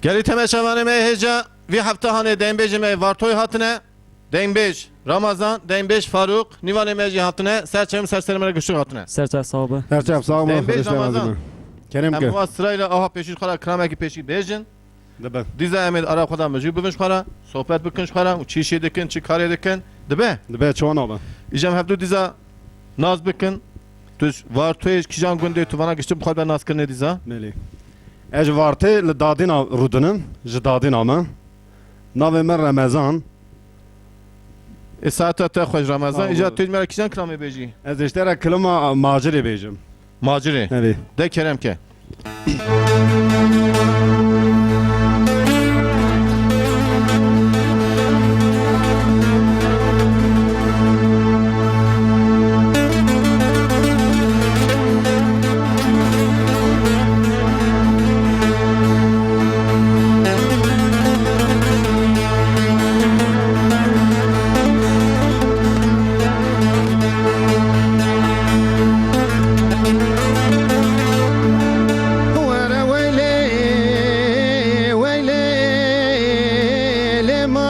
گلی تماشاوان مهجا وی هفته هانه دین بیج می وارتوی هاتنه دین بیج رمضان دین بیج فاروق نیوان مهجی هاتنه سرچم سرسرمه گشت هاتنه سرچه صاحب هرچه افسا ما دین بیج خودش لازمه رمضان کریم هم که ما سرایل آها پیشی خورا کرامه کی پیشی بیجن دبه دیزا امید آرا خدا مجیب ببینش خورا صحبت بکنش خورا و چی شی دکن چی کاری دکن دبه دبه چون آبه ایجام هفته دیزا ناز بکن توش وارتویش کیجان گنده تو وانا گشت بخواد به ناز کنه دیزا ملی اج وارته لدادین رودنم جدادین آمه ناو من رمضان ساعت تا خوش رمضان آه، ایجا بود. توی مرا کیجان کرامه بیجی از اشترا کلمه ماجری بیجم ماجری ملی ده کرم که ورا ويلي ويلي لما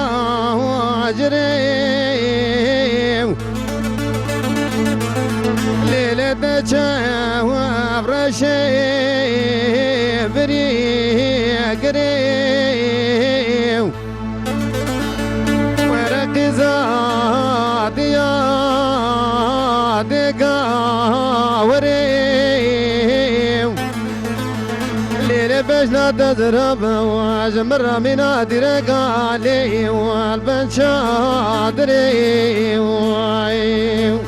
هاجري ليلة دجا وابرشي بري قريو ورق زاد يا دقا وريو ليلة بجنا تزرب وجمر من درق علي والبنشادري وعيو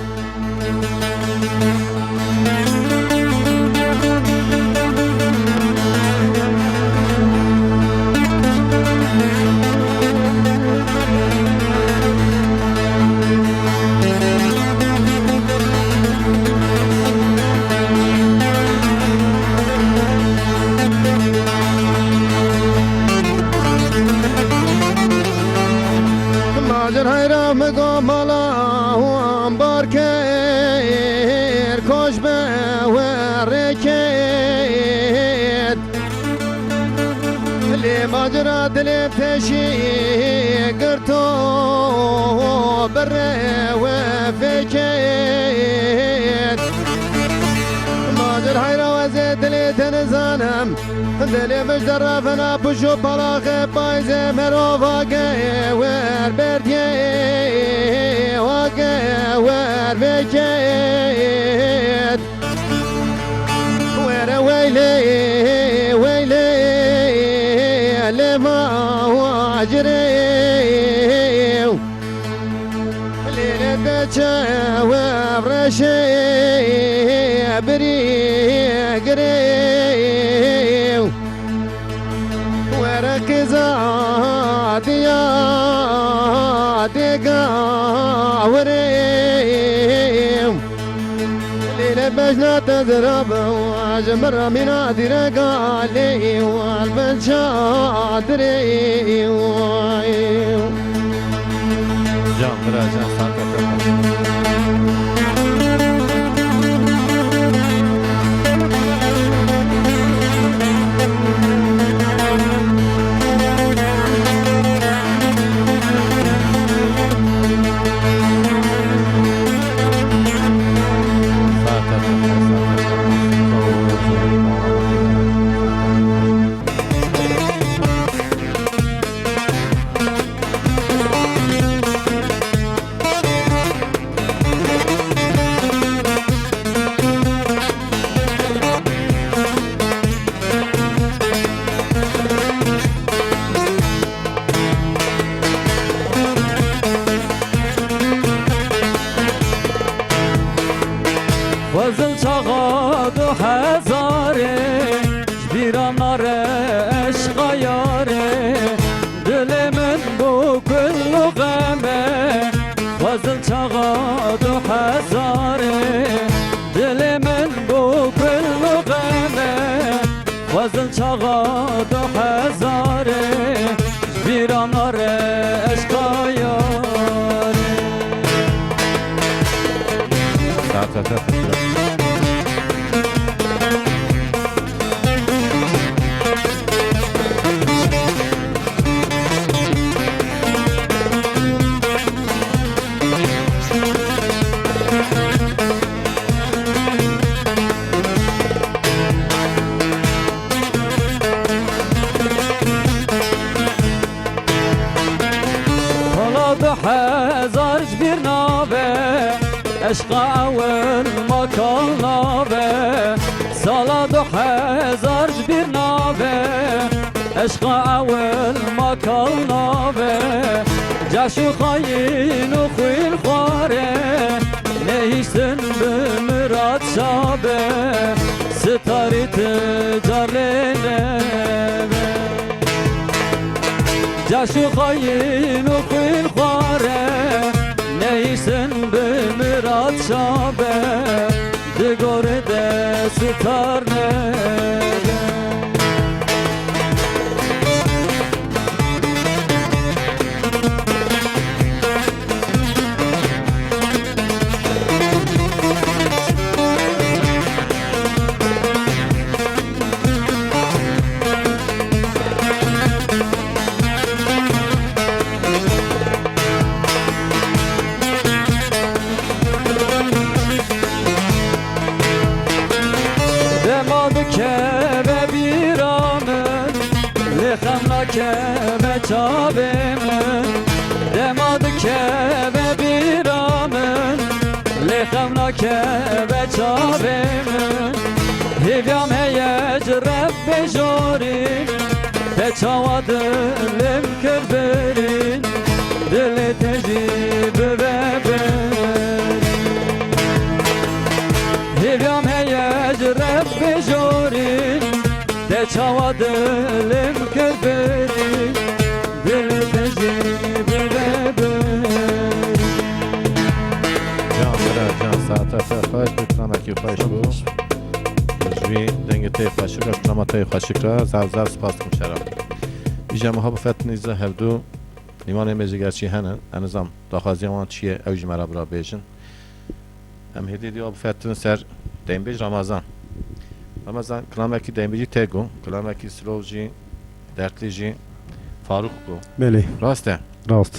ماجر هيرا مقام الله وانبار كير كوش وركيد اللي ماجرا دلي بتشي قرتو بري وفكيد ماجر هيرا وزيد لي تنزانم دلي مش درفنا بشو بلاخي بايزي مرو واقعي ور بردي واقعي ور بكيد ور ويلي ويلي لما واجري ليلة دجا وبرشي بري قريو ورق زاد يا دقا وريو ليلة بجنا تزرب وجمر من درق علي والبنشادري وعيو جان برا جان ساعت تا وزل چاقا 2000 جبیرانار عشق یاره دل من بو کل غمه وزل چاقا 2000 دل من بو کل غمه وزل چاقا 2000 جبیرانار عشق یاره ساعت تا عشق اول مکان ناوه سالا 2000 جبیر ناوه عشق اول مکان ناوه جشو خاین و خویل خواره نهیشتن به مراد شابه ستاری تجار لنبه جشو خاین و خویل خواره نهیشتن به مراد شابه دگوره ده ستار نبه Keve biramın Lixemna keve çabimın Demadı keve biramın Lixemna keve çabimın Hivyam heyec Rabbe jorin Te çavadım kırberin Dili tecib beberin Hivyam heyec Rabbe jorin Te çavadım kırberin Dili tecib beberin Can bira can saate fe xweş bi kilamekî xweş bû Ji vî dengê tê xweşik re kilama tê xweşik re zer zer spas dikim şerab Îja meha bi fetinîze hevdû Nîvanê me jî gerçî henin enizam daxwaziya wan çi ye ew jî me re birabêjin Em hêdî diya bi fetin ser Dembêj Ramazan Ramazan kilamekî dembêjî tê got kilamekî silov jî dertlî jî Faruk got بله rast e راست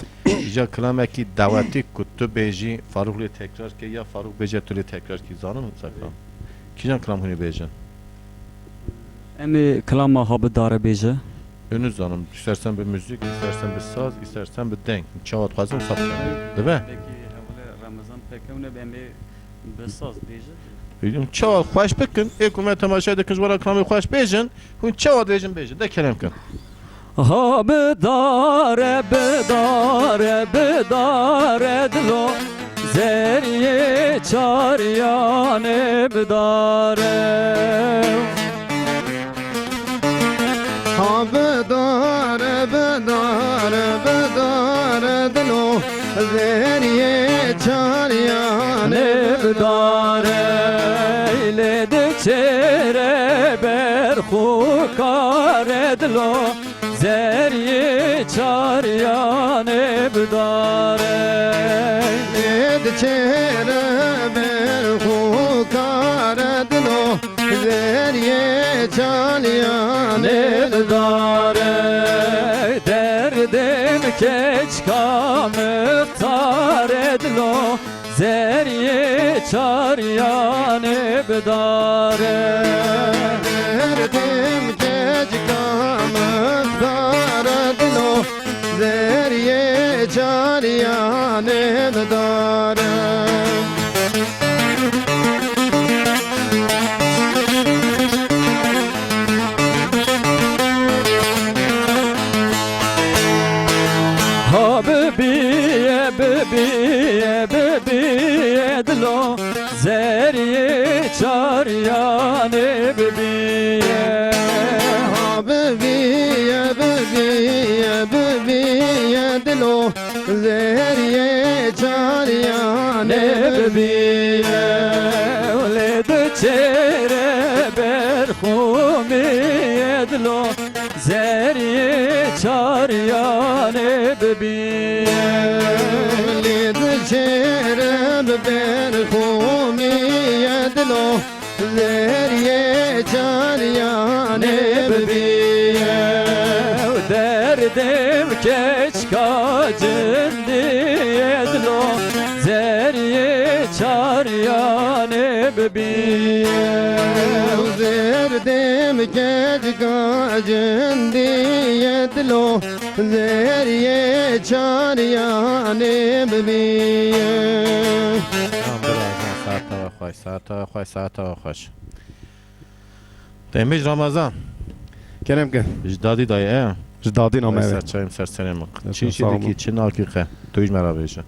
İca kilamekî davetî ku tu bêjî Faruk lê tekrar ke ya Faruk bêje tu lê tekrar kî zanin sakran Kîjan kilam hûnê bêjin Emi klama habı dare beje Önü zanim istersen bir müzik istersen bir saz istersen bir denk çavat xwazim sap değil mi? Peki havle Ramazan pekevne emi besaz beje Bildim çavat xweş bikin êku me temaşa dikin ji wara kilamê xweş bêjin hûn çavat bêjin bêjin de kelem kin Ha bedare bedare bedare dilo Zeriye çariyane bedare Ha bedare bedare bedare dilo Zeriye çariyane Nebdare ile de çere berxu karedlo Zeriye çaryan nebdare Ed çere berxu karedlo Zeriye çariyane Nebdare derdim keçka müftar edlo Zeriye çaryan nebdare Derdim keçkamı dardino Zeriye çariyane dare Habibiye bibiye bibiye dilo Zeriye çaryan bibiye Bebiye bebiye bebiye dilo Zeriye çariyane Nebiye Ole de çere berxumiye dilo Zeriye çaryan bibiye Lid çereb berxumiye dilo Zeriye çariyane bebiye Derdim keçkacın diye dilo Zeriye çaryan bibiye Zerdim keçkacın diye dilo Zeriye çariyane bebiye Can bira خوش ساعت خوش دمیج رمضان کرم که جدادی دایه جدادی نامه سر چایم سر سرم چی سلام. دکی چی ناکیخه تویش مرا بیشه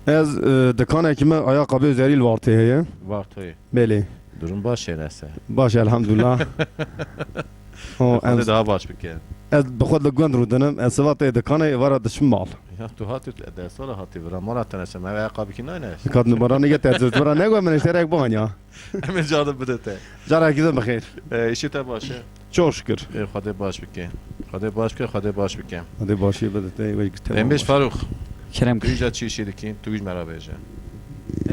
از دکانه که من آیا قابل زریل وارته هیه وقتی بله درون باشه نسه باشه الحمدلله خود daha baş bike. از بخود لگوند رو دنم از سوات دکانه وارد شمال Ya tu hati de sola hati vera mala tanese me ve qabi ki nayne. کاد نمبرا نگه تجربه برا نگو من اشتراک بانیا Hemen cadı bidete. جارا کیزم بخیر İşi te başı. çok şükür Xode baş bike. Xode baş bike. hadi başı بدته و گفتم Embeş Faruk. کرم Tu ja çi işi ki tu iş mera beje.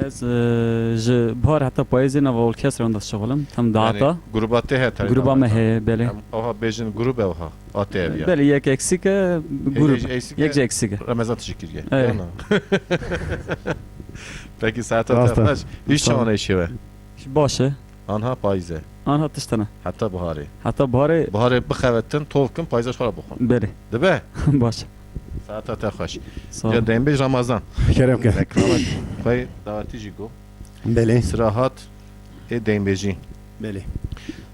از ج بار حتی پاییزی نو اورکستر اند شغلم تم داتا Grubatte he tabii. گروبا مه بله Oha bejin grup evha. Ate ev ya. بله یک اکسیک گروب یک جا اکسیک Ramazan teşekkürge. Evet. Peki saat Rasta. kaç? Hiç çamana işi ve. باشه Anha payze. آنها تشتنه Hatta buhari. حتی باره Buhari bixevettin tovkun payza şora buxun. بله Dibe? باشه Saat hoş. سلام Ya dembej Ramazan. کرم که Reklamat. Koy davati jigo. بله Sırahat dembeji. بله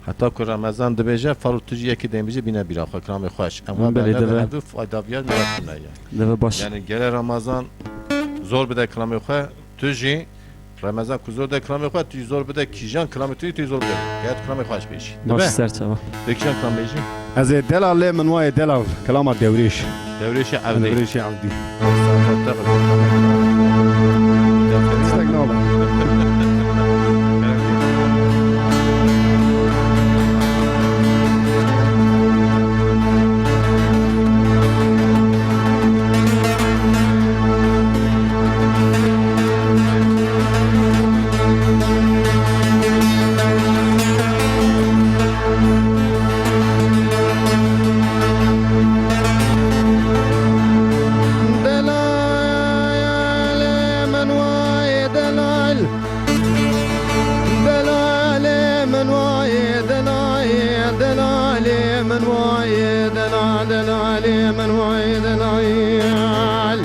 Hatta ku Ramazan dibeje farutuji yeki dembeji bine bir axa kramı xoş. Ama Bele ben dibe. de hadu fayda biyer merak ya. دو باش Yani gele Ramazan zor bir de kramı xoş. Tuji Ramazan ku zor de kramı xoş. Tu zor bir de kijan kramı tu zor bir. Gayet kramı xoş beş. باش Dibe? سر چوا Dekijan kramı beji. از دلال من وای دلال کلامت دوریش Devreşi avdi. دوریش عبدی Saat استقلال دلال من واي دلال دلال من واي دلال دلال من واي دلال دلال من واي دلال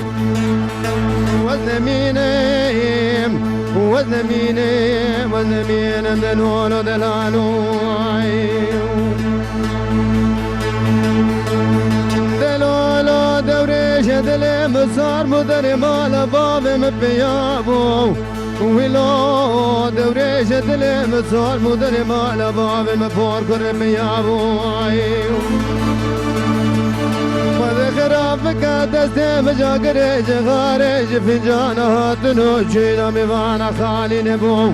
وزن مينيم وزن مينيم وزن مينيم دلال دلال دلالو دوريش دلي مسار مدر مال باب مبيابو ويلو دوريش دلي مسار مدر مال باب مفور كر ميابو خرافك دستي مجاقريج غاريج فنجانها تنوشينا ميوانا خالي نبو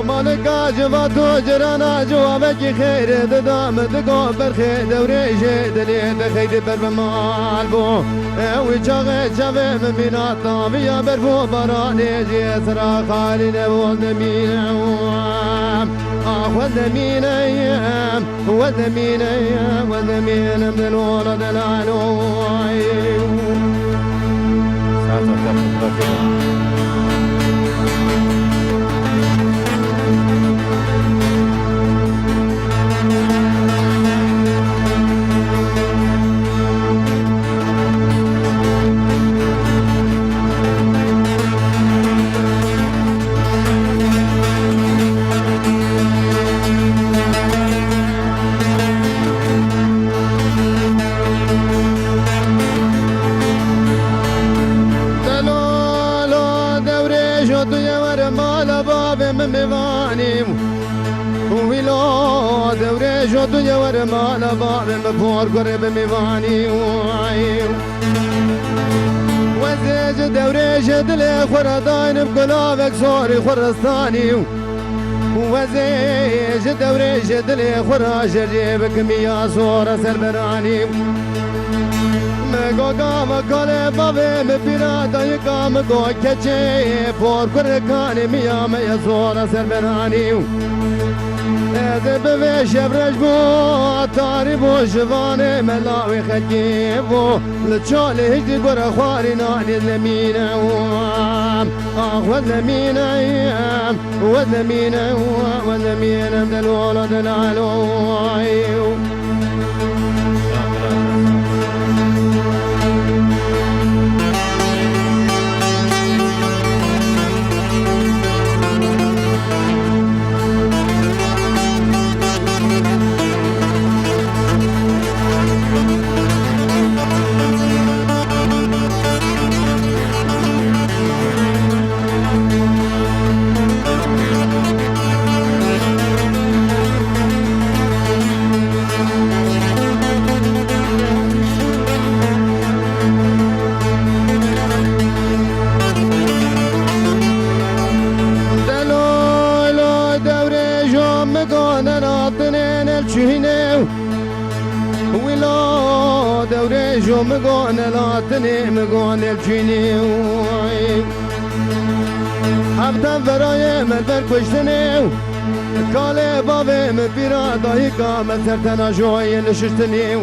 مالكا جواتو جرانا جوابك خير ددام دقو برخي دوري دلي دخيد بربمال بو ويشاغي شافي من مينا طابيا برفو براني جيسرا خالي نبو دمين عوام ودمين ايام ودمين ايام ودمين من الولد العنوي دنیا ور مال باب مفور قرب میوانی وزج دوريش دل خردان بقلابك صوري خرستاني وزج دوريش دل خراش جيبك ميا صورة سربراني مگو گام کله بابه مپیرادا یکام گو کچه فور کرکانی میا میا زورا سربرانی به شبرش بو تاری بو جوان ملاوی خدی بو لچال هجی گره خواری نانی زمینه و زمینه و زمینه و زمینه دل ولد العلوی الجيني ولا دوريجو مقون لاتني مقون الجيني حبتا براي مدبر كشتني كالي بابي مبيرا دايكا مسرتنا جوي نششتني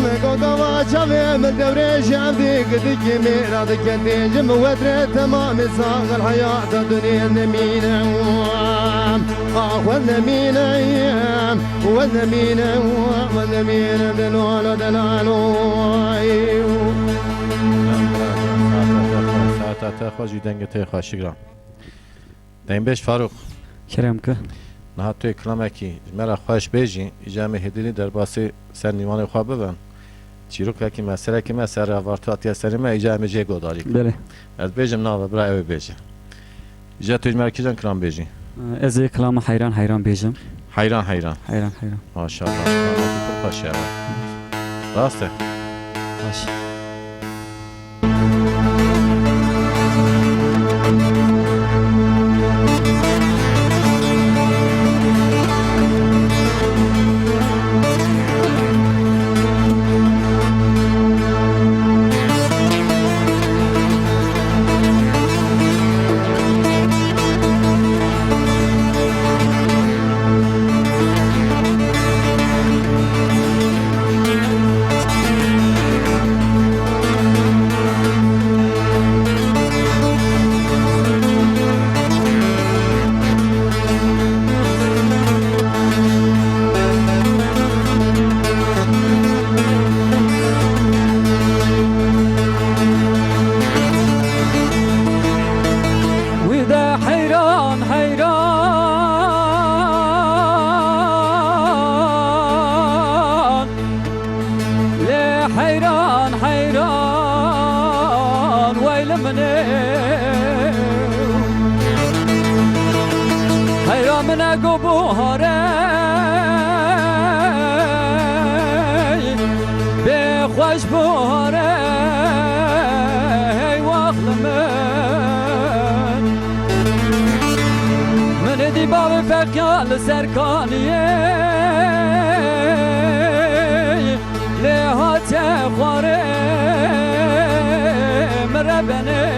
مقو دوا شافي من دوريج عبدي قدك ميرا دكتي جم ودري تمام ساق الحياة الدنيا النمينة والنمينة والنمينة والنمينة دلالو دلالو ساعت تخواجی دنگ تخواشی گرام دین بیش فاروق کرم که نه توی کلامکی مرا خواهش بیجی ایجام هدیلی در باسی سر نیوان خواب ببن چیروک وکی مسئله که مسئله وارتاتی سری ما ایجام جه گوداری بله از بیجم نه برای اوی بیجی ایجا توی مرکی جان کلام بیجی از کلام حیران حیران بیجم حیران حیران حیران حیران ماشاءالله خوشی راسته باش خوش باره ای وقت من دی باب فکر سرکانیه لحات خواره مربنه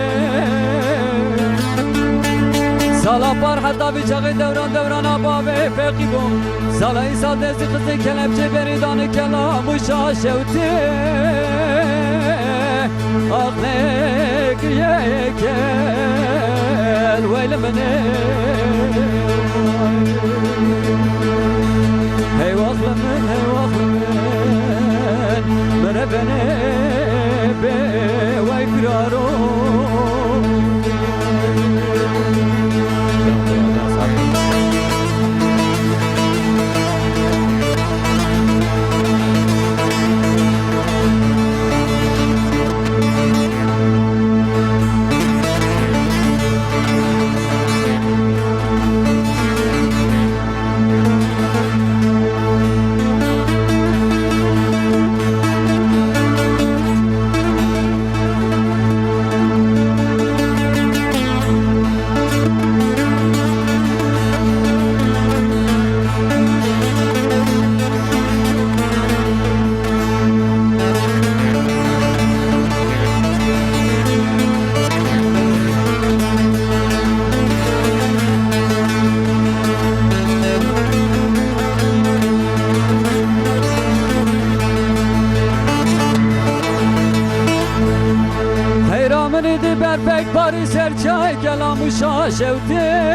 سالا پر حتی بیچاقی دوران آبابه فقی بون سالا این سال دستی خسته کلبچه بریدان کلاموشا شوته آقلک یکل ویل منه هی وقل من مربنه به وی کرارو برفک باری سرچای کلاموشا شوته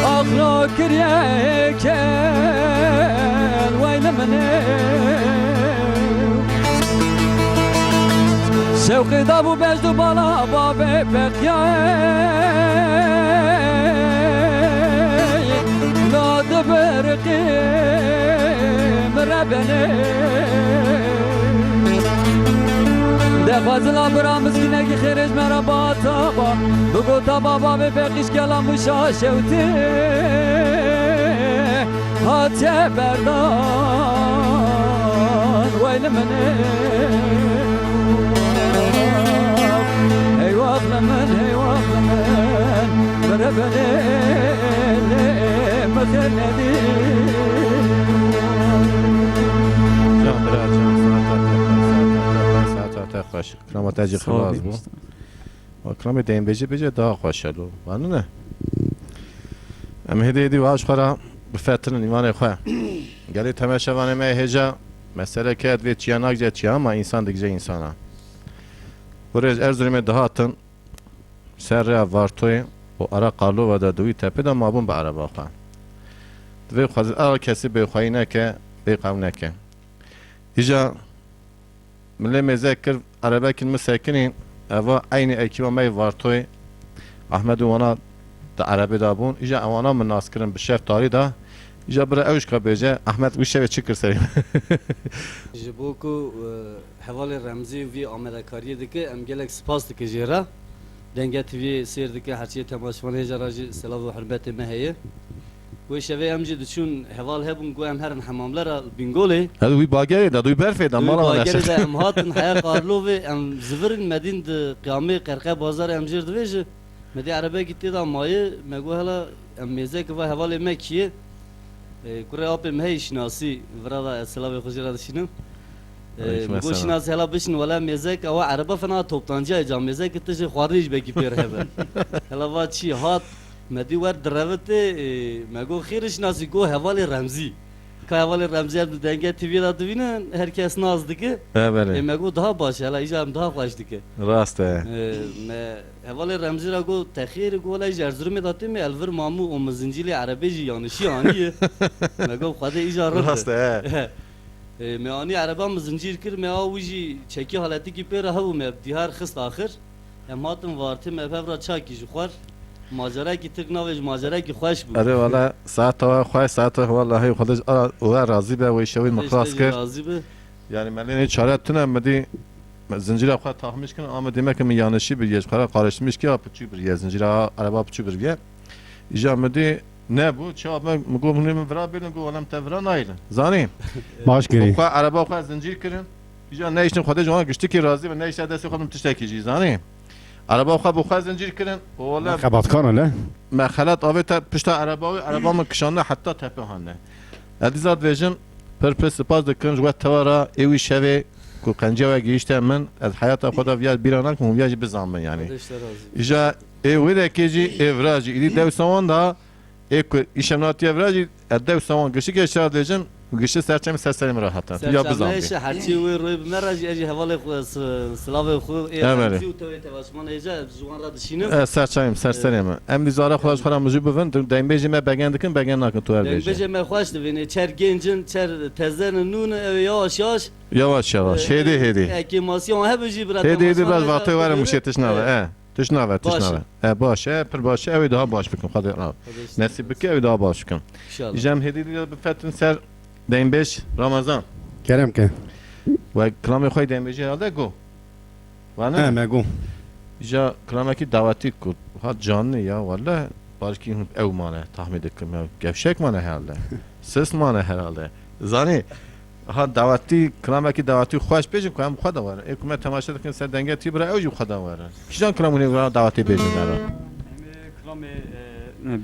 آخرا کریه کل ویل منه شوقی دابو بجدو بالا بابه بقیای لاد برقی مربنه فضلا برام مسکینه که خیرش مرا با تابا بگو تا بابا به فقیش کلام شاشوته هاته بردان ویل منه ای واقل من بربنه خیر ندی جان برا جان ساعت خوش کرامت اجی خلاص بو و کرام دیم بجه daha خوش لو وانه نه ام هدی واش خورا بفترن ایمان خو گلی تماشاوانه ما هجا مسئله که ادوی چیاناک جه چیان ما انسان دیگه انسانا برای ارزریم دهاتن سر وارتوی و ara قالو و دا دوی تپه دا مابون به عربا خواه دوی خواه ارا کسی به خواهی نکه به قوم نکه ایجا ملی مذکر عربه کن مسکنین اوا عین ایکیوا می وارتوی احمد وانا دا عربی دا بون ایجا اوانا مناس کرن بشف تاری دا ایجا برای اوش که بیجه احمد ویشه و چی کر سریم جبو کو حوال رمزی وی آمریکایی دکه ام گلک سپاس دکه جیرا دنگه تیوی سیر دکه هرچی تماشوانه جراجی سلاف و حربت مهیه و شوی ام جد چون حوال هبون گو ام هرن حماملر بینگوله هذا وی باگری دا دوی برفه دا مالا باگری دا ام هاتن حیا قارلو و ام زورن مدین د قیامه قرقه بازار ام جرد ویج مدی عربه گیتی دا مایه مگو هلا ام میزه که و حوال مکیه کره آب مهی شناسی ورادا سلاف خوشیرا دشینم گوش ناز هلا بشن ولا مزک او عربه فنا توپتانجا جام مزک تش خارج بکی پیر هبه هلا وا چی هات مدی ور دروت مگو خیرش ناسی گو حوال رمزی که حوال رمزی دنگه تیوی دا دوینه هر کس ناز دکه بله مگو daha باشه هلا ایجام daha خوش دکه راسته حوال رمزی را گو تخیر گو لا جرزرو می داتی می الور مامو ام زنجیل عربی جی یانشی آنیه مگو خود ایجا راسته میانی عربان زنجیر کر می آویجی چکی حالتی کی پر هاو می دیار خست آخر ام هاتم وارتی می پفرا چاکی جو خور ماجرا کی تک نوج ماجرا کی خوش بود آره والا ساعت خواه ساعت والله خودش او راضی به و شوی مخلاص کرد راضی به yani من چاره تونم مدی زنجیر خود تاخمش کنم اما دیمه که میانشی بریش خورا قارشمیش که پچو بریه زنجیر عربا پچو بریه ایجا مدی نه بود چه آب مگو منیم ورا بیلن گو ولم تورا نایلن زانی باش گری خو عربا خو زنجیر کردن ایجا نیشتن خود جوان گشتی که راضی و نیشت دست خودم تشتکی جی زانی عربا خو زنجیر کردن ولا خباتکان له مخلات آوه تا پشت عربا من کشانه حتی تپه هانه ادیزاد ویژن پرپس سپاس دکن جوات توارا ایوی شوه کو قنجه و گیشته من از حیات خدا ویاج بیرانان که ویاج بزامن یعنی ایجا ایوی دکیجی ایوراجی ایدی دو سوان دا ایکو ایشمناتی ایوراجی دو سوان گشتی که اشتراد ویژن گشتی سرچم سرسریم راحتن یا بزامن هرچی وی روی بمراجی اجی حواله سلاو خو بله. و تو تواسمان ایجا جوان را دشینم سرچم سرسریم ام دیزاره خودش خورم موجود بفن دایم بیجی ما بگن دکن بگن نکن تو هر بیجی بجه من خوش دوینه چر گنجن چر تزن نون یواش یواش یواش هدی اکیماسیون هبجی برات هدی باز وقتی ورم موشه تشنوه تشنوه باشه پر باشه اوی daha باش بکن خدا نصیب بکی اوی daha باش بکن انشالله ایجام هدی دیگه بفتن سر دایم بیش رمضان کرم که و کلام خوی دایم بیجی هاده گو نه وانه مگو ایجا کلامی کی دعوتی کد ها جانه یا والله بارکی هم او مانه تحمید کم یا گفشک مانه herhalde سس مانه herhalde زانی ها دعوتی کلامی کی دعوتی خوش بیجن که هم خدا واره ایکم تماشا دکن سر دنگه تی برای اوجو خدا واره کیجان کلامونی واره دعوتی بیجن داره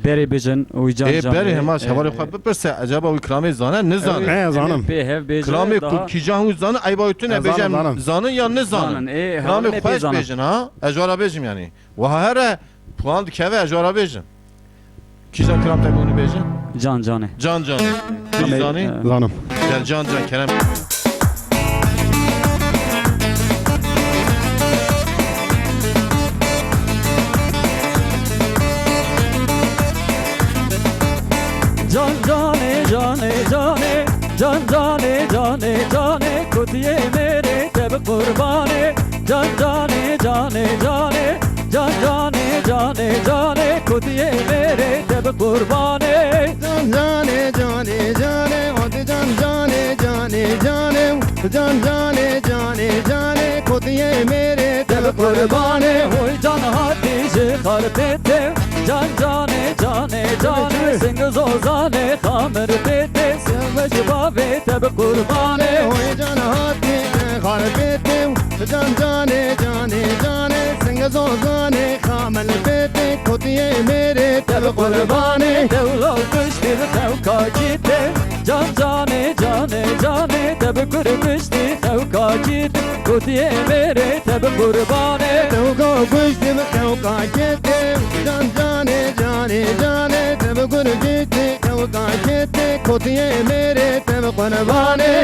بری بجن و جان جان بری هماش حوالی خود بپرسه عجبا وی کلامی زانه نزانه زانم به هف بجن کلامی کیجان وی زانه ای بایتون بیجن زانه یا نزانه کلامی خوش بیجن ها اجوارا بیجم یعنی و هر پوان دکوه اجوارا بیجن کیجان کلام تبونی بیجن جان جانه جان زانی زانم گل جان کرم جان جانه جانه جانه جان جانه جانه جانه کتیه میره تب قربانه جان جانه جانه جانه جان جانه جانه جانه کتیه میره تب قربانه جان جانه جانه جانه ود جان جانه جانه جانه جان جانه جانه جانه کتیه میره دل قربانه وی جان هاتی جه خرپته جان جانه جانه جانه سنگ زوزانه خامر پیته سمج بابه تب قربانه وی جان هاتی خرپته جان جانه جانه جانه سنگ زوزانه خامل پیته کتیه میره دل قربانه دولال کشتی تب کربشتی خوکا جید گوتی میره تب قربانه توقع كشتم توقع كتم جان جاني جاني جاني تبقر جيتي توقع كتم كوتي ميري تبقى قرباني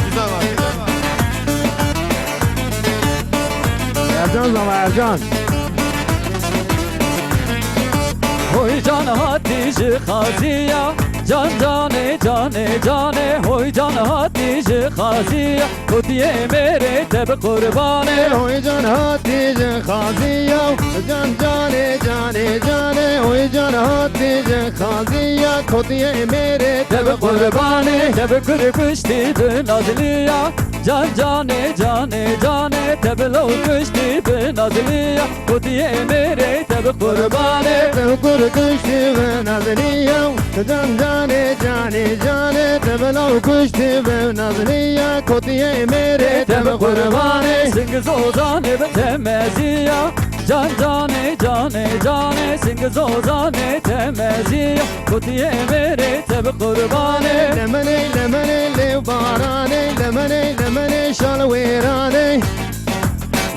Güzel var, güzel var. Ercan zaman Ercan होई जान हाथी जे खाजिया जान जाने जाने जाने होई जान हाथी जे खाजिया खुदिए मेरे तब कुर्बाने होई जान हाथी जे खाजिया जान जाने जाने जाने होई जान हाथी जे खाजिया खोतिए मेरे तब कुर्बाने तब कुर्बश्ती बेनazliya जान जाने जाने जाने तब लो कुश्ती बेनazliya खुदिए मेरे तब कुर्बाने تذكر كشتي بنظرية جان جاني جاني جاني تبلو كشتي بنظرية كوتي ميري تب قرباني सिंग जोजाने बतमेजिया जान जाने जाने जाने सिंग जोजाने तमेजिया खुदिए मेरे तब कुर्बाने لمني لمني لباراني لمني لمني شالويراني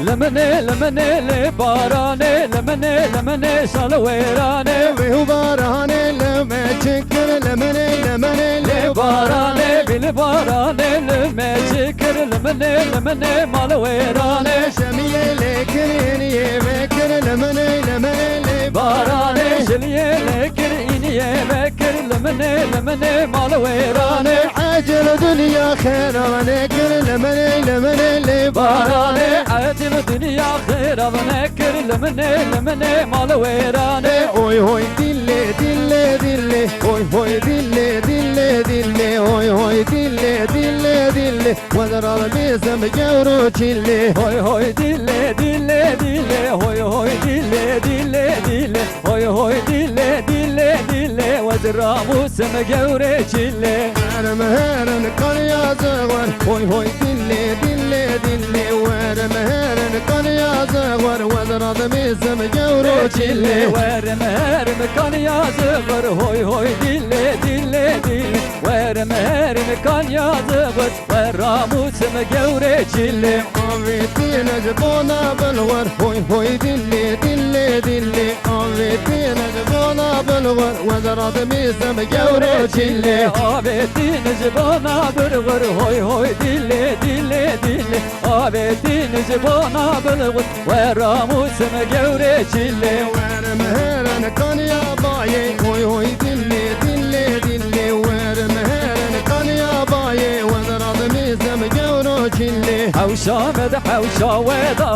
لمنه لمنه لبارانه لمنه لمنه سالويرانه وهو باراني لما تشكر لمني لمني لبارانه بالبارانه لما شكر لمنه لمنه مالويرانه شمية لكن إني بكر لمني لمني بارانه شليه لكن إني بكر لمنه لمنه مالويرانه عجل دنيا خير ونكر لمني لمني بارانه عجل الدنيا خير ونكر لمنه لمنه مالويرانه Oy hoy dille dille dille Oy hoy dille dille dille Oy hoy dille dille dille Wadara bizim gevru çille Hoy hoy dille dille dille hoy hoy dille dille dille hoy hoy dille dille dille وزراموسم جوري çille Verem heren kan yazık var Oy hoy dille dille dille Verem heren kan yazık var Wadara bizim gevru çille çille verem herim kan yazıvır hoy hoy dille dille dille verem herim kan yazıvır veramusum gevre çille Avvetine cebona belvar Hoy hoy dille dille dille Avvetine cebona belvar Wadara bizim gevru çille Abetiniz bana bırgır hoy hoy dille dille dille Abetiniz bana bırgır veramusum gevre çille Verem heren kan ya baye Hoy hoy dille dille dille Verem heren kan ya baye Wadara bizim gevru çille حوشا مد حوشا ودا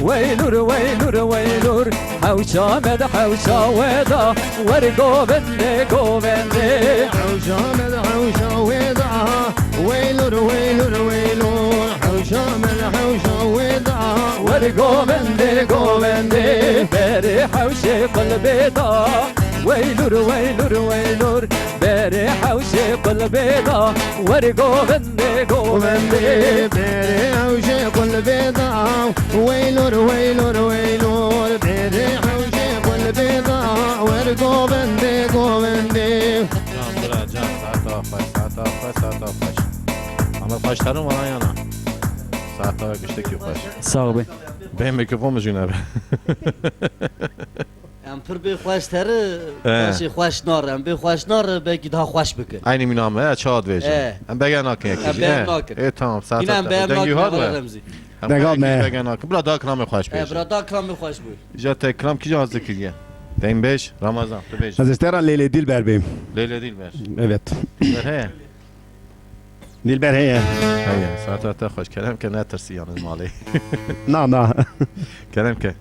ويلور ويلور ويلور حوشا مد حوشا ودا ورقو بندي قو بندي حوشامد حوشا ويضع ويلور ويلور ويلور حوشامد حوشا ويضع ورقو بندي قو بندي بيري حوشي قلبي دا ويلور ويلور ويلور بيري حوشي قلبي دا ورقو بندي قو بندي بيري حوشي قلبي ضع ويلور ويلور ويلور بيري حوشي قلبي ضع ورقو بندي قوبندي Can bura can saat afaş saat afaş saat afaş. Ama faşların var yana. Saat afaş işte ki faş. Sağ be. Benim mikrofon mu abi? ام پر به خوش تره خوش خوش نار ام به خوش نار بگی daha خوش بکن Aynı minamı ya çağat vereceğim. Hem begen akın yakıcı. begen akın. Tamam saat yine ام به Dengi ام var ناک mı? رمزی Degad ne? Begen akın. Bura daha kram xoş beş. برا کلام خوش بود Ja tek kram ki cazlı ki ya. Deyim 5 Ramazan. 5. Az isteran Leyla Dilber beyim. Leyla değil ver. Evet. Ver he. Dilber heye. Hayır saat ata xoş. Kerem ke ne tersi yalnız mali. Na na. Kerem ke.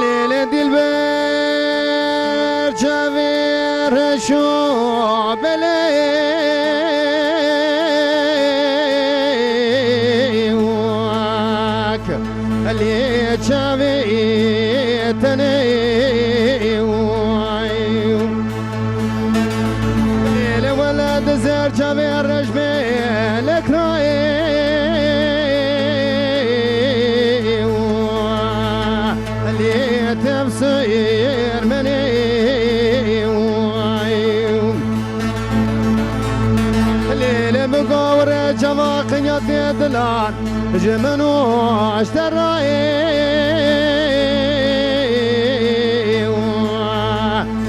ليلة دلبر جابر شو بليوك زر جوی رجمه لکرایی لی تفسیر منی لیل مقاور جوا قنیت دلان جمنو اشترایی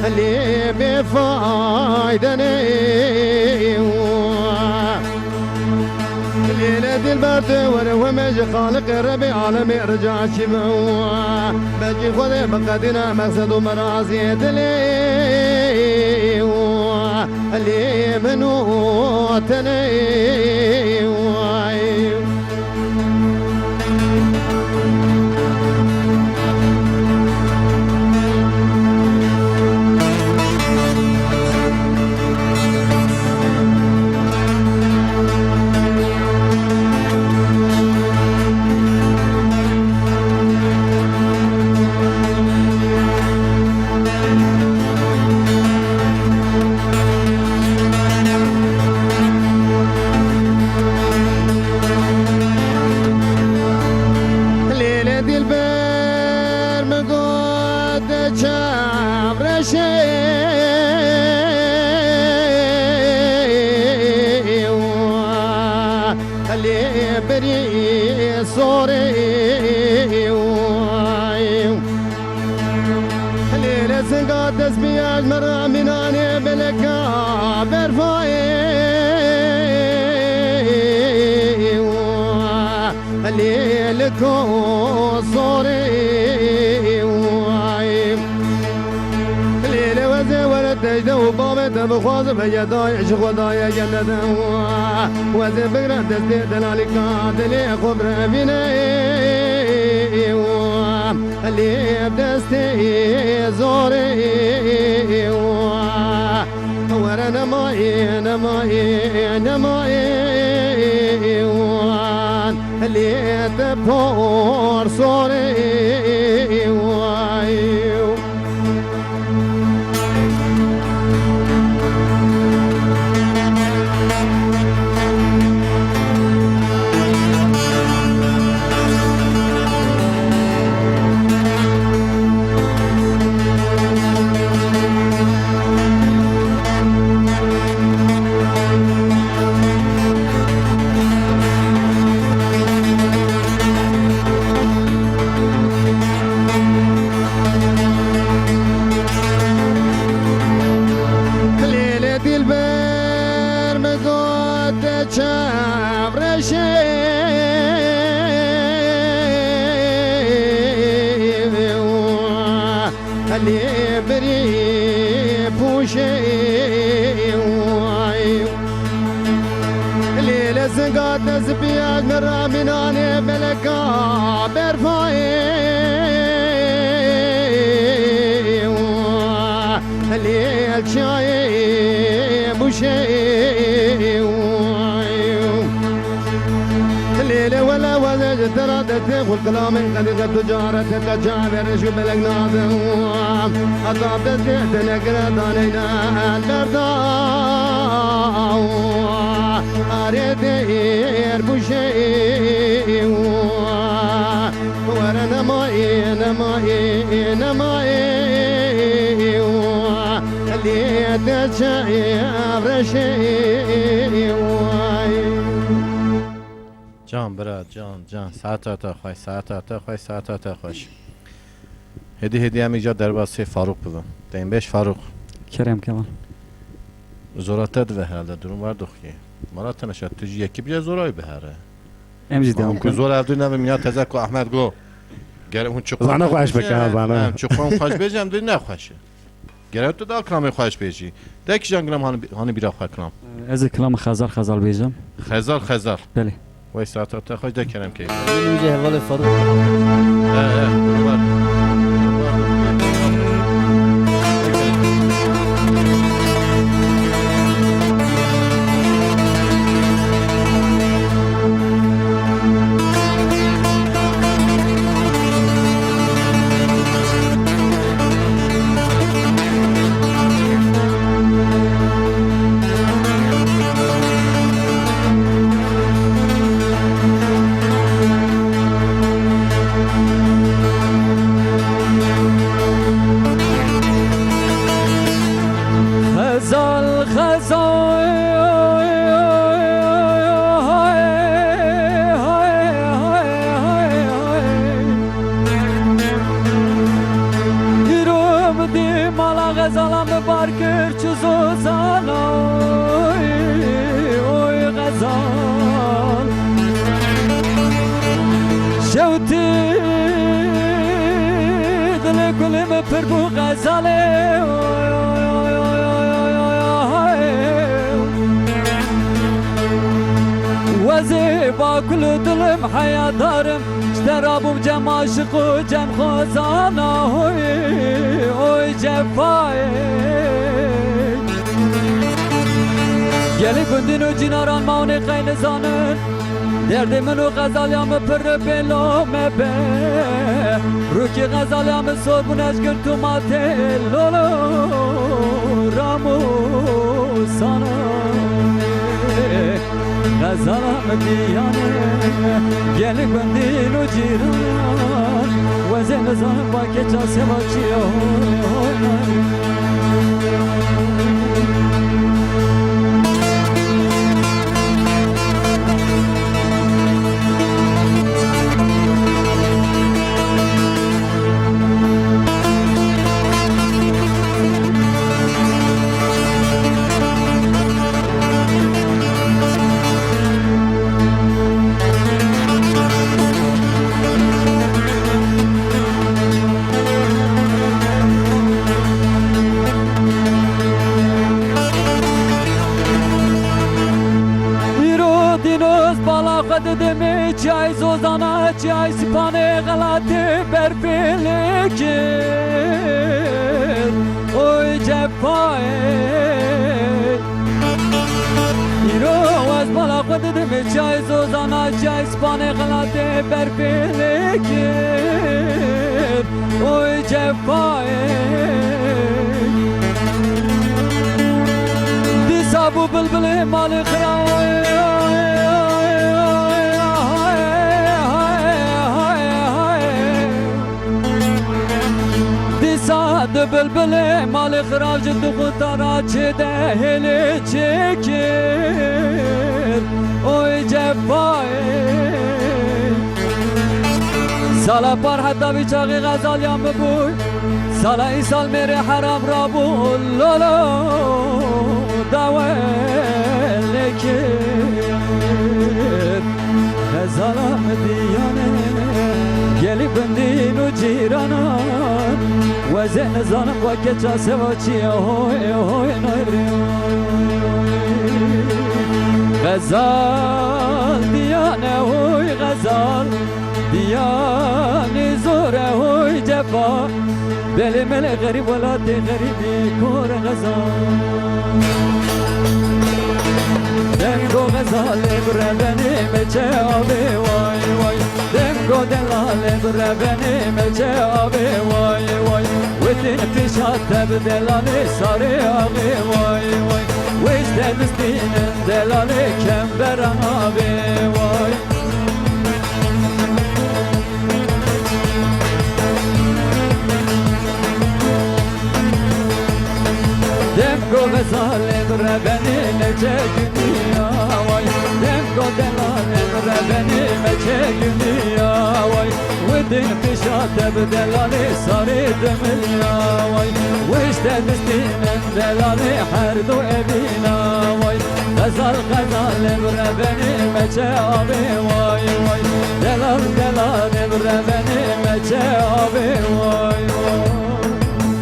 اللي بفايدني ليلة البرد وانا مجي خالق الربيع عالمي رجع شمعوا بجي خذي بقدنا مقصد ومرازي دلي اللي منو تني بري صوري ليلة سنقات تسبيح مرة مناني بلكا برفاي ليلة كو صوري تجده وبابت بخواز بيداي عشق وداي جنة وزي بقرة دستي دلالي كادلي خبر بيني اللي بدستي زوري ورنا ماي نماي نماي اللي تبور صوري اللي بري بوشي اللي لزقات نزبيات مرة مناني ملكا برفاي اللي الشاي بوشي الليلة ولا وزج تردت والكلام قد تجارة تجابر شو بلقناض أطاب تزيد نقرأ دانينا البردا أريد يربوشي ورنا ماي نماي نماي اللي تشاي برشي جان برات جان ساعت خوش هدی همی جا در باسی فاروق ببم دیم بیش فاروق کرم کمان زورات دو هالده درون var doxi مرات نشد تجی یکی بیا زورای بهره امجی دیام که زور اردو نمی میاد تزک احمد گو گرم اون چقدر زنه خوش بکنه زنه چقدر خوش بیجم دی نخوشه گرم تو دا کلامی خوش بیجی دکی جنگرم هانی بیرا خواه کلام از کلام خزال بیجم خزال بله وای ساعت خوش دا کرم که میگه حوال فاروق غزال İrum di mala غزالم بار کر چوزو زانای اوی غزال شوتی دل گلم پر بو غزاله وزی با کل دلم حیا دارم اشترابم جم عاشق و جم خزانه اوی جفای گلی گندین و جیناران ماونه خیل زانن درد منو غزالیام پر بلوم به رو که غزالیام صبونش گر تو ماته لولو رامو سانا غزالام دیانه گلی گندین و جیران وزن زانم با که چاسه با چیه دمی چای زوزانا چای سپانه غلطه برفیل کر اوی جفای ایرو از بالا خود دمی چای زوزانا چای سپانه غلطه برفیل کر اوی جفای دی سابو بلبل مال خراوی ساد بلبل مال خراج دو خطارا چه دهل چکر اوی جفای سالا پر حتی بیچاقی غزالیان ببوی سالا ای سال میره حرام را بول لولو داول لکر غزالام دیانه گلی بندین و جیرانان وزن زانم با که چاسه با چیه هوی هوی نایری غزال دیانه هوی غزال دیانه زوره هوی جفا بلی ملی غریب ولادی غریبی کور غزال دنگو غزال بره بنی مچه آبی وای وای دنگو دلال بره بنی مچه آبی وای وای ودین پیشات بدلالی ساری آبی وای وای ویش دستین دلالی کم برم آبی وای دنگو غزال بره بنی مچه دنیا وای دنگو دلال بره بنی مچه دنیا وای ودین پیشات بدلالی ساری دمیا وای ویش دستین دلالی هر دو ابینا وای غزال غزال بره بنی مچه آبی وای وای دلال دلال بره بنی مچه آبی وای وای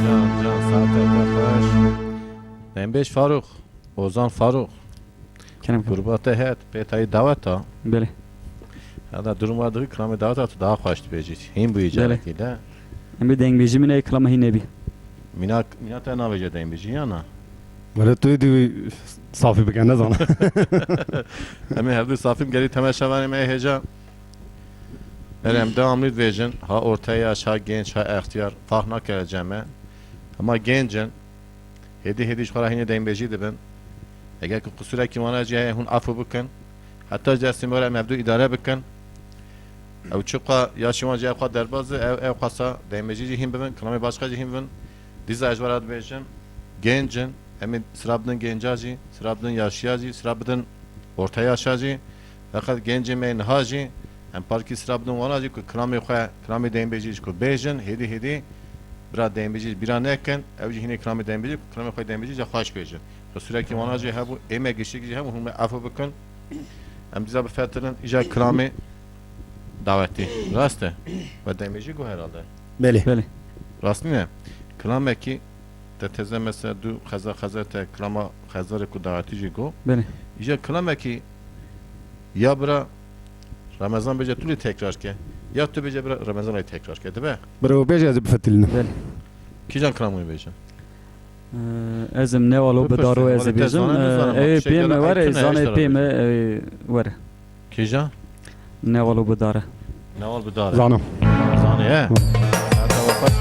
جان جان ساعت تفاش دنبش فاروق اوزان فاروق کنم قربات هات پیتای دعوتا بله هذا durum vardı ki kıyamet davet daha hoş diyeceğiz. Hem bu icabetiyle. ام دنگ بیجی من اکلام هی نبی Minat ne vecedeyim bici yana. ولی توی دیوی صافی بکنه زانه Hem hevdu safim geri temeşevanim heyecan. Hem devamlı vecin ha orta yaş ha genç ha ihtiyar fark nakeleceğim. Ama gencin hedi şkara hine deyim beci ben. Eğer ki kusura ki bana cihe hun afu bükün. Hatta cesim böyle mevdu idare bükün. Ev çıkwa yaşıma cihe kwa derbazı ev kwasa deyim beci cihim ben. Kılami başka cihim ben. Diza ecvarat bejim. Gencin emin sırabdın gencaji, sırabdın yaşyaji, sırabdın orta yaşaji, fakat gencime haji, em parki sırabdın vanaji ku krami khoya, krami dembeji ku bejin, hedi bira dembeji bira nekken, evci hine krami dembeji, krami khoya dembeji ja khaş bejin. Sürekli vanaji hebu eme geçtik hem hume afı bakın. Em bize bu fetrin ija krami daveti. Raste. Ve dembeji go herhalde. بله بله Rast ne? Krami ki te teze mesela du khaza te krama khazar ku daveti ji go. بله İja krami ki ya bira Ramazan bece tuli tekrar ke ya tu bece bira Ramazan ay tekrar ke değil mi? برو بيجي از بفتلنا بله Kijan kramoy bece. ازم نوالو بپرسیم. بدارو ولی از بیزم تزانه می‌زنم. ای شکر پیم وره ایتونه زانه اشتراک پیم وره Kijan? نوالو بداره Naval bu dare. زانم Zane he. Hatta vakat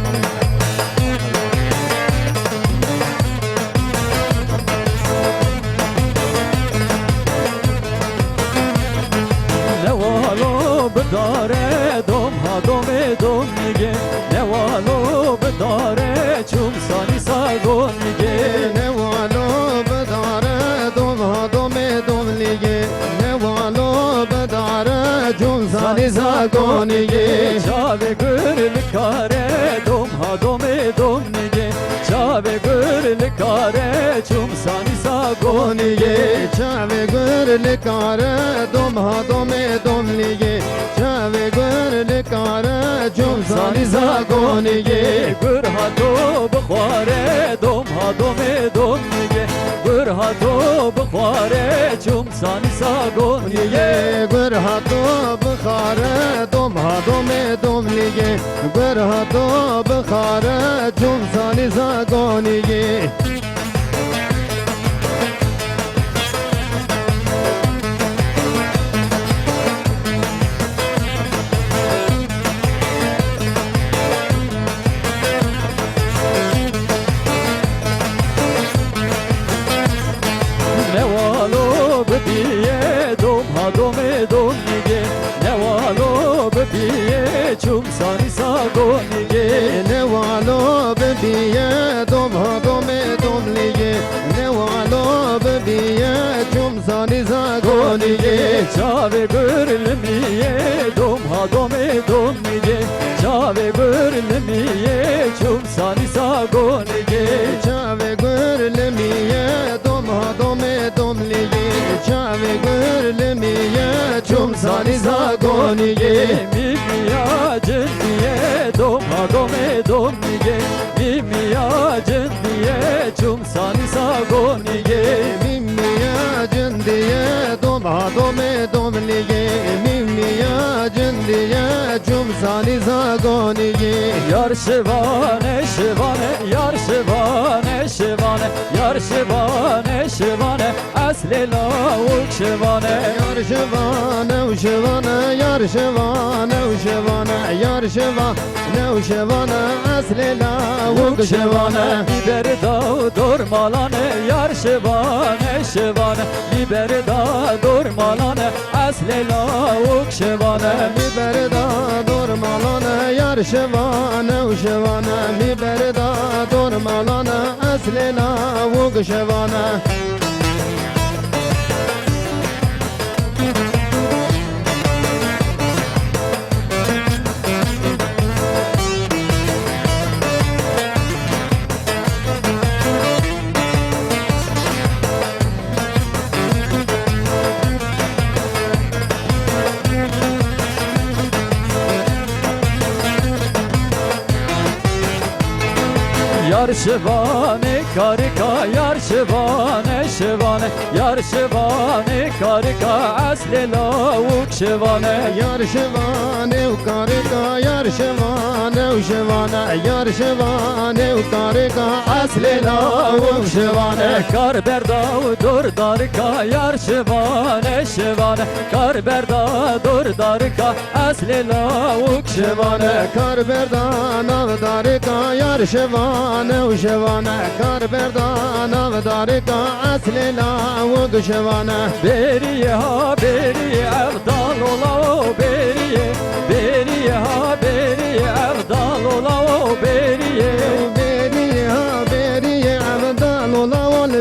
نوالو بداره دوم ها دوم میگه نوالو بداره چون سانی ساگون میگه نوالو بداره دوم ها دوم لیگه نوالو بداره جون زانی زاگونیگه چاوه گر لکاره دوم ها دوم میگه چاوه گر لکاره چون سانی ساگون میگه چاوه گر لکاره دوم ها دوم لیگه چاوه گر لکاره جون زانی زاگونیگه گر ها تو بخواره دوم ها دوم میگه گر ها تو بخواره چون سانی ساگون میگه لیگه گر ها تو بخاره دوم ها دوم لیگه گر ها تو بخاره جون زانی زاگونیگه نوالو ببیه دوم ها دوم میگه نوالو ببیه چون سانی ساگون میگه نوالو ببیه دوم ها دوم لیگه نوالو ببیه جون زانی زاگونیگه چاوه گرلمیه دوم ها دوم میگه چاوه گرلمیه چون سانی ساگون میگه چاوه گر لمیه دوم ها دوم لیگه چاوه گر لمیه چون زانی زاگونیگه میمیا جندیه دوم ها دوم میگه میمیا جندیه چون سانی ساگون میگه میمیا جندیه دوم ها دوم لیگه میمیا جندیه چون زانی زاگونیگه یار شوانه یار شوانه یار شوانه اصل لاوک شوانه یار شوانه و شوانه یار شوانه و شوانه یار شوانه و شوانه اصل لاوک شوانه بیبر دا دور مالانه یار شوانه بیبر دا دور مالانه اصل لاوک شوانه میبردا دور مالانه یار شوانه و شوانه میبردا دور مالانه اصل لاوک شوانه یار شوانه کارکا یار شوانه یار شوانه کارکا اصل لاوک شوانه یار شوانه و کارکا یار شوانه و شوانه یار شوانه و کارکا اصل لاوک شوانه کار بردا و دور دارکا یار شوانه کار بردا دور دارکا اصل لاوک شوانه کار بردان و دارکا یار شوانه و شوانه کار بردان و دارکا اصل لاوک شوانه بریه ها بریه افضل اولا بریه ها بریه افضل اولا بریه بریه ها بریه عبدال الله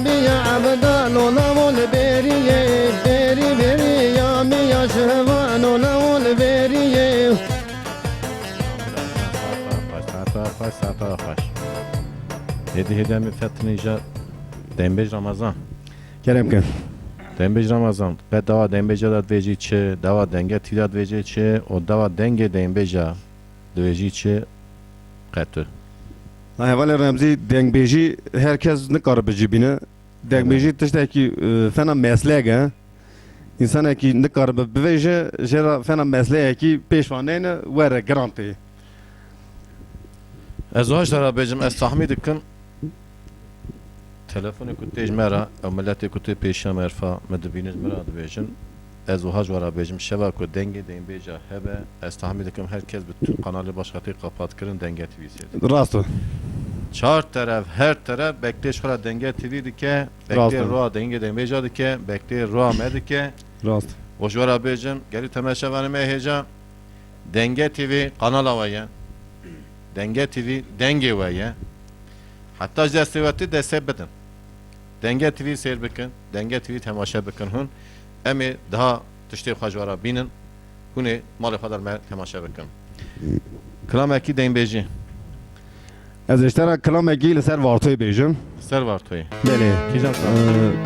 می عبدال ولول بریه بری بری یا می یا شهوان ولول بریه ساعت خوش هدی می فتنیجا دنبج رمضان کرم کن دنبج رمضان قد دوا دنبجا داد ویجی چه دوا دنگه تی داد ویجی چه و دوا دنگ دنبجا دویجی چه قطع اول رمزی دنگ بیجی herkes نکار بجیبینه دنگ بیجی تشته کی فنا مسئله انسان کی نکار بویجه جرا فنا مسئله کی پیشوانه نه وره گرانتی از هاش دارا بجم از تحمید کن تلفن کتیج مرا او ملت کتی پیشا مرفا مدبینز مرا دو بجم از هاش ورا بجم شبا کو دنگ دین بیجا هبه از تحمید کن herkes bütün kanalı başkatı kapat kırın denge TV seyredin. راستو چهار طرف هر طرف بکتیش خورا دنگه تیوی دکه بکتی راست. روها دنگه دنبیجا دکه بکتی روها مدکه راست وجورا بیجم گلی تماشا وانمه هیجا دنگه تیوی kanal havaya denge tv denge vaya hatta destevatı destek bedin denge tv seyir bikin denge tv temaşa bikin hun emi daha tiştê xwe jwara bînin hûnê malê xwe derme temaşa bikin kilamekî deynbêjî از اشترا کلام اگی لسر وارتوی بیجم ser var toyê بله kîjan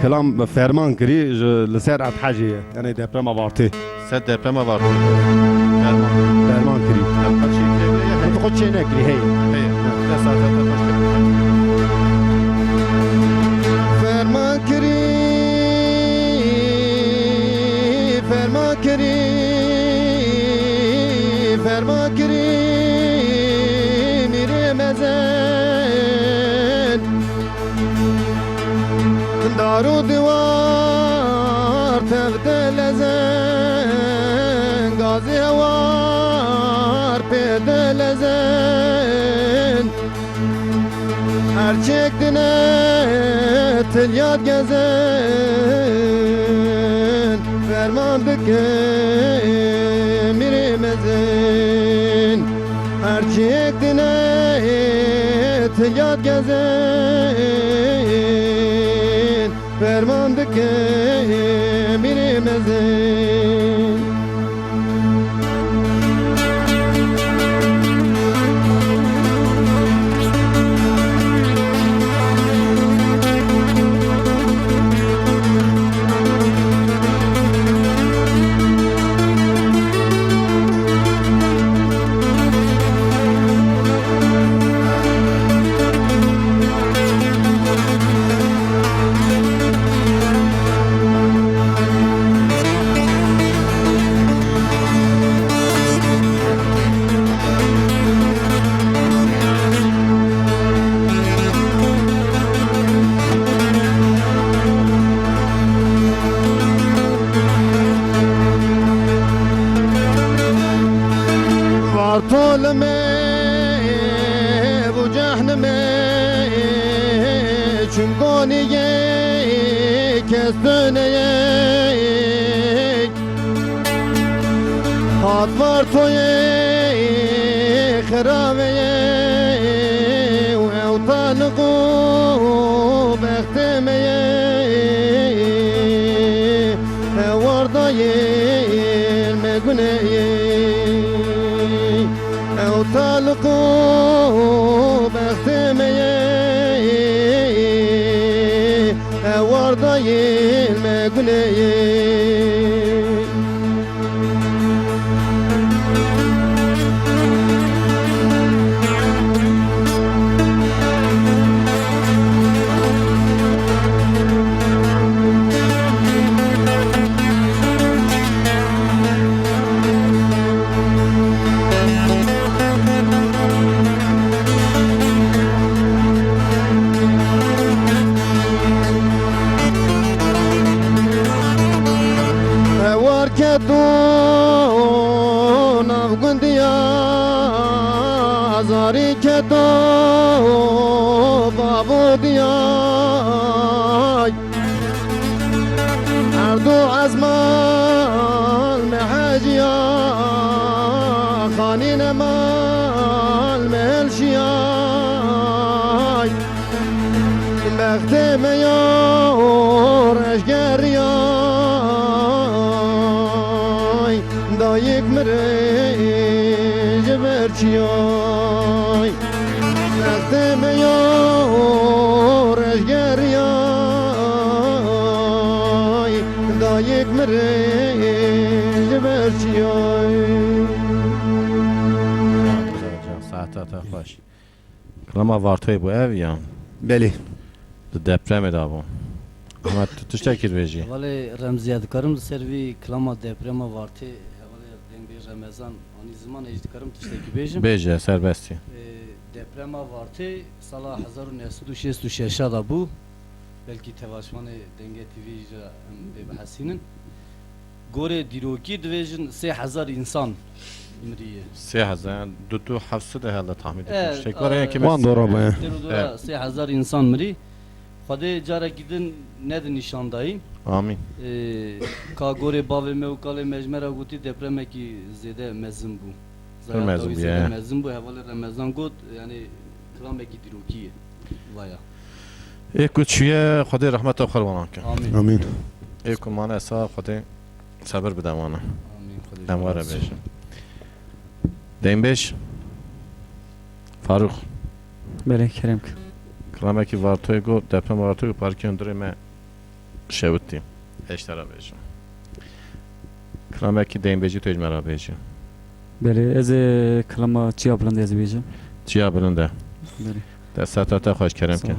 کلام فرمان کری لسر ات حاجیه یعنی دپرما وارتی ser deprema var toyê ferman فرمان کری hem kaçî انت خود چه نکری هی heye ne saate başka فرمان کری فرمان کری فرمان کری میره مزن دارو دیوار تبدل زن گازی وار پیدل زن هر çektiğine tel yad gezen Ferman diken mirimezin Her çektiğine tel yad gezen Ferman diken mirimezin طولمي بجهنمي چنگوني كستوني هاتوار توي خرابي وطالقو بختمي ورداي المقني طالقو بختمي ورداي المقني دون افغندیا زاری که تو بابو دیا هر دو از مال محجیا خانین مال ملشیا بخت میان یک مره جبرچیای ساعت خوش کلام وارتوی بو اویان بله دپرم دابون اما تو شکر بیجی ولی رمزیت کارم سروی کلاما دپرما وارتی ولی دنگ بیج رمضان آنی زمان اجد کارم تشتکی بیجم بیجه سربستی دپرما وارتی سال 1966 دا بو بلکی تواشمان دنگ تیوی جا بحثینن گوره دیروکی دویجن 3000 انسان مریه 3000 دو 700 هلا تحمید اه، شکر این که وان دورا باید دورا 3000 انسان مری خدا جارا گیدن ند نشاندایی آمین کا گوره باوی مو کال مجمره گوتی دپرمه کی زیده مزن بو تو مزن بو، زیده یه. مزن بو حواله رمضان گوت یعنی کلامه کی دیروکیه وایا یک کوچیه خدا رحمت آخر وانان کن آمین آمین یک کمان اصاب خدا صبر بدمانه آمین خدا امواره بیشم دیم بیش فاروق بله کریم که کلامه که وارتوی گو دپرم وارتوی پارکی اندره ما شوتیم اشترا بیشم کلامه که دیم بیجی تو اجمرا بیشم بله از کلام چیا بلند از بیجم چیا بلنده بله دست تا خوش کرم کن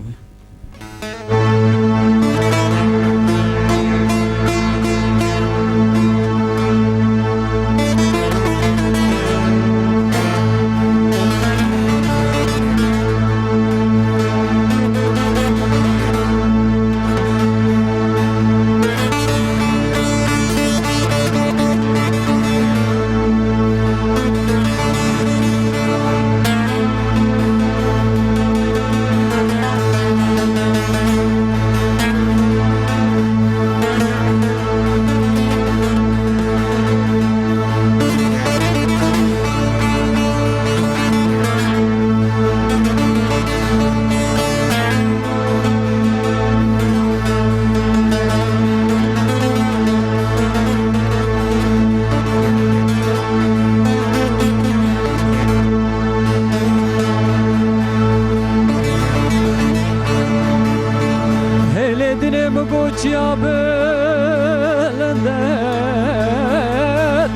hele dilim guçya belinde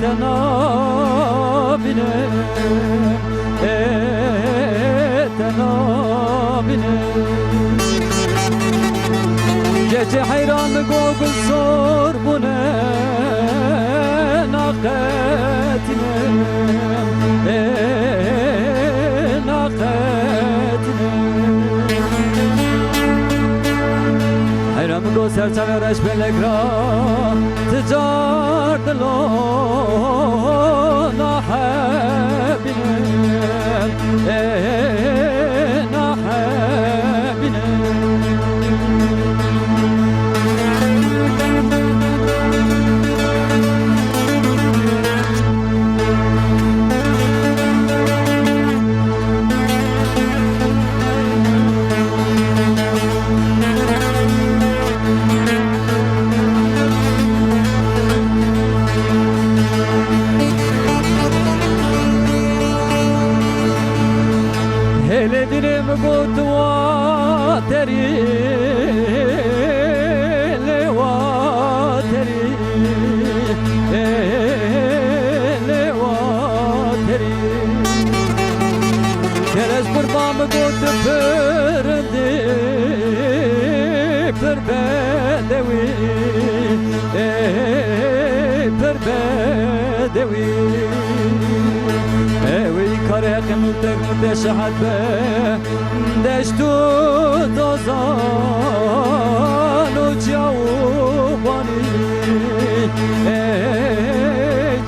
tenabine tenabine gece hayran gogul sor bu ne naketine naketine hayran go serçame reş belegra ticar dilo nahabine nahabine hele dilim gutwa teri lewa teri lewa teri keres kurban gut perdi perbedewi perbedewi اوی کاره قمتک متشهد به دشتو دوزان و جاوبانی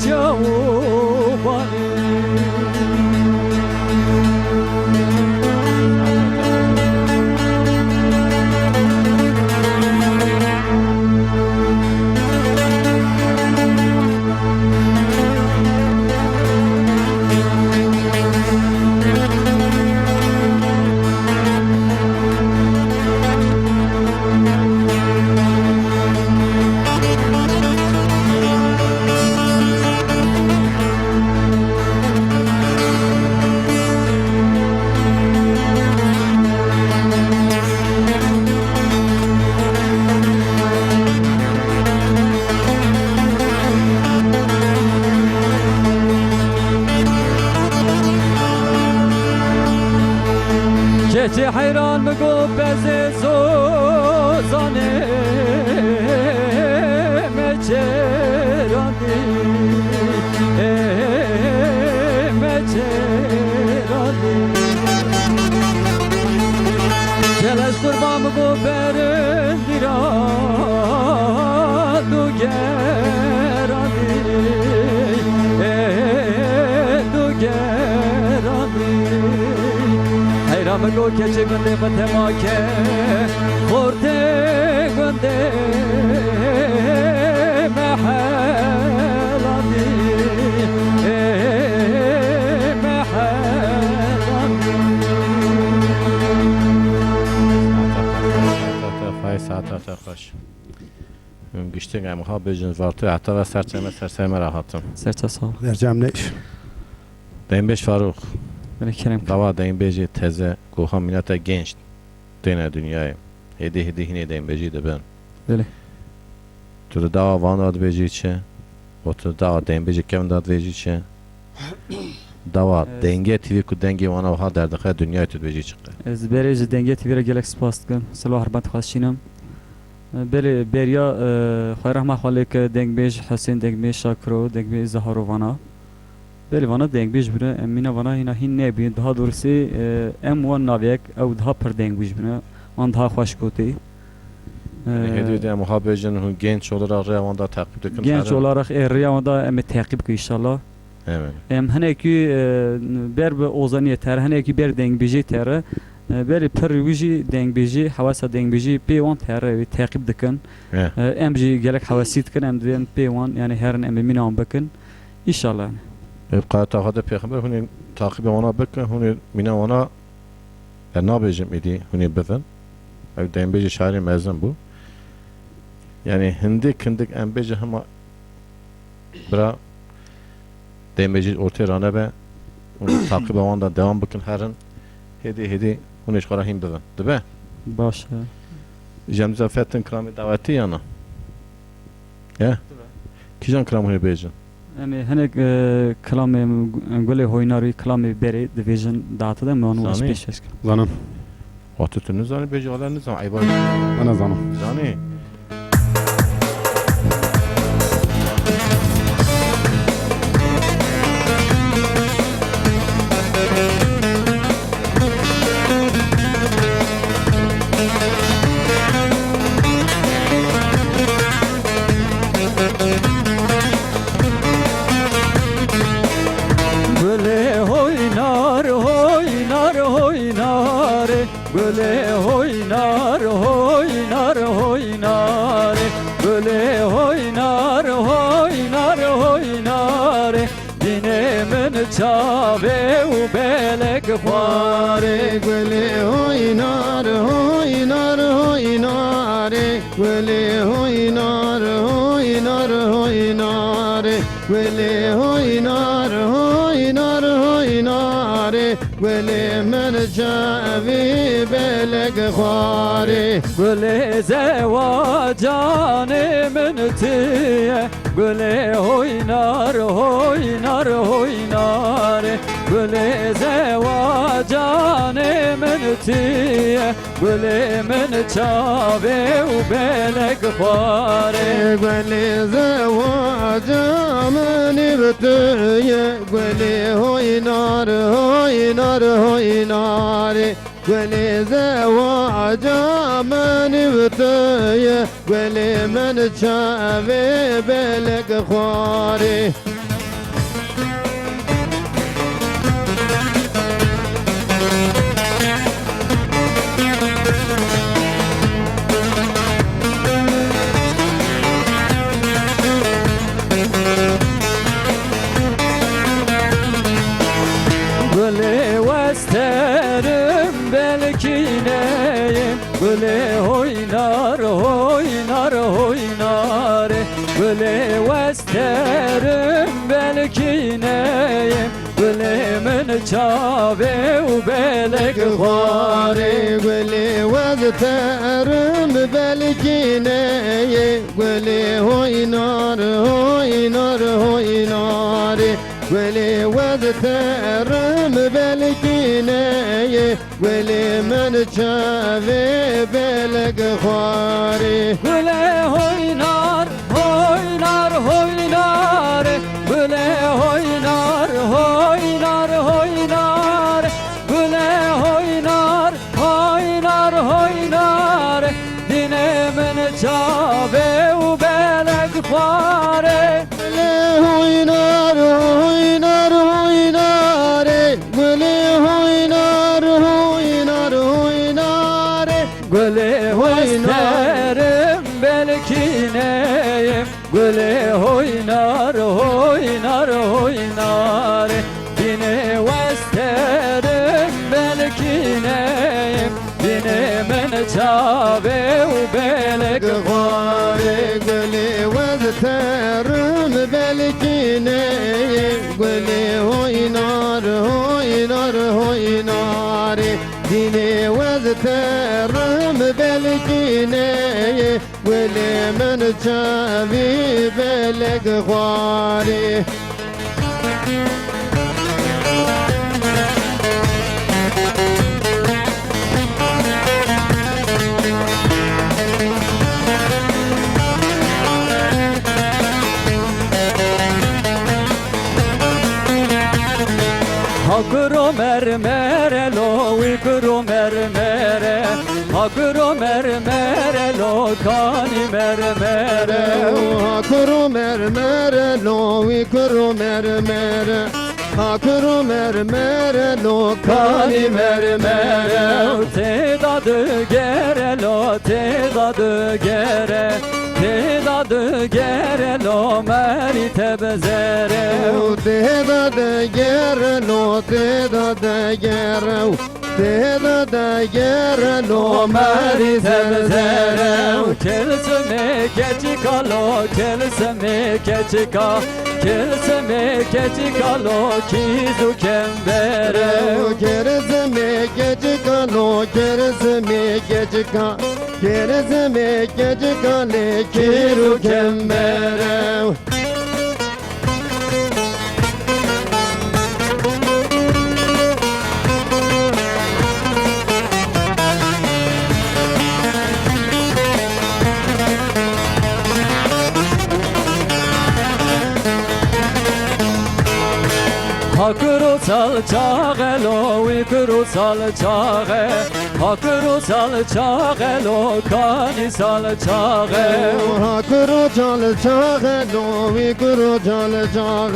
جاوبانی بگو که چه گنده فتما که خورده گنده محلاتی ساعت خوش گشته گم ها بجن وارتو حتی و سرچمه راحتم سرچه سال در جمع نیش دیم بیش فاروق بله کرم دوا دیم بیجی تزه گوها مینت گنج دین dünyayı hedi hine dیم بیجی دبن بله تو دوا وان داد بیجی چه و تو دوا دیم بیجی کم داد بیجی چه دوا دنگه تیوی کو دنگه وانا ها در داخل dünyayı تو بیجی چقه از بری ج دنگه تیوی را گلک سپاس کن سلام حربت خواستینم بله بریا خیر رحمه خاله که دنگ بیج حسین دنگ بیج شاکرو دنگ بیج زهارو وانا بله وانا دنگ بیج بره امینا وانا هینا هین نبین daha doğrusu ام وان ناویک او daha پر دنگ بیج بره آن daha خوش کوتی hedi dیم ها بیجن هون genç olarak revanda takip dökün genç olarak riyamada em takip ki inşallah evet em haneki ber be ozaniye ter haneki ber deng biji ter ber per wiji deng biji hawasa deng biji p1 ter takip dikin em ji gelek hawasit kan em den p1 yani her em minam bakın inşallah ابقى تاخذ پیغمبر هونی تعقیب وانا بکن هونی مینا وانا نابجم ایدی هونی بفن او دیم بیجی شعری مزن بو yani hindi kindik em بیجی هما برا دیم بیجی ortaya rana be onu takip avanda devam bakın herın hedi huni çıkara him befin dibe baş jemza fetin krami daveti yana ya kijan kram huni بیجن em hanek kalam gole hoynari kalam beri division data da manu Zani. species زنم Atütünüz zani بیجی حالا نزان عیبار أنا زنم zani Böyle oynar oynar oynar Böyle oynar oynar oynar Böyle oynar oynar oynar Dinemin çave u belek Fare gule oynar oynar oynar gule oynar oynar oynar gule oynar oynar oynar gule men javi belek fare Böyle zevacanı mintiye Böyle oynar oynar oynar Böyle zevacanı mintiye Böyle men çave u belek fare gule zavacam nibtye gule oynar oynar oynar gule zavacam nibtye gule men çave belek khare Böyle vesterim belki neyim Böyle oynar oynar oynar Böyle vesterim belki neyim Böyle men çave u belek خاري قولي واذترم بالكيناي قولي هوي نار هوي نار هوي نار قولي واذترم بالكيناي قولي من شافي بالك خاري Böyle oynar oynar oynar Böyle oynar oynar oynar Böyle oynar oynar oynar Dinemin çave u belek fare هوي نار هوي نار هوي نار قولي هوي نار هوي نار belki neyim Gülü oynar oynar oynar Dini vesterim belki neyim Dini men çave u belek غاري قولي وذترم بالكيني قولي هوي نار هوي نار هوي ناري ديني وذترم بالكيني قولي من جابي بالك غاري Hakro mermere lo vikro mermere Hakro mermere lo kani mermere هاكرو مرمر لو ويكرو مرمر هاكرو مرمر لو Kani كاني mermere مرمر Te dadı gere lo te dadı gere Te dadı gere lo meri tebzere تهدا دجر لو تهدا دجر تهدا دجر لو مری ماري تبزره تبزر Kelsime keçika lo kelsime keçika Kelsime keçika lo kizu kembere كرزمي كجكا لو كرزمي كجكا كرزمي كجكا لكيرو كمبرو Hakru sal çağı lo vikru sal çağı Hakru sal çağı lo kani sal çağı هاكرو جال جاغ لو ويكرو جال جاغ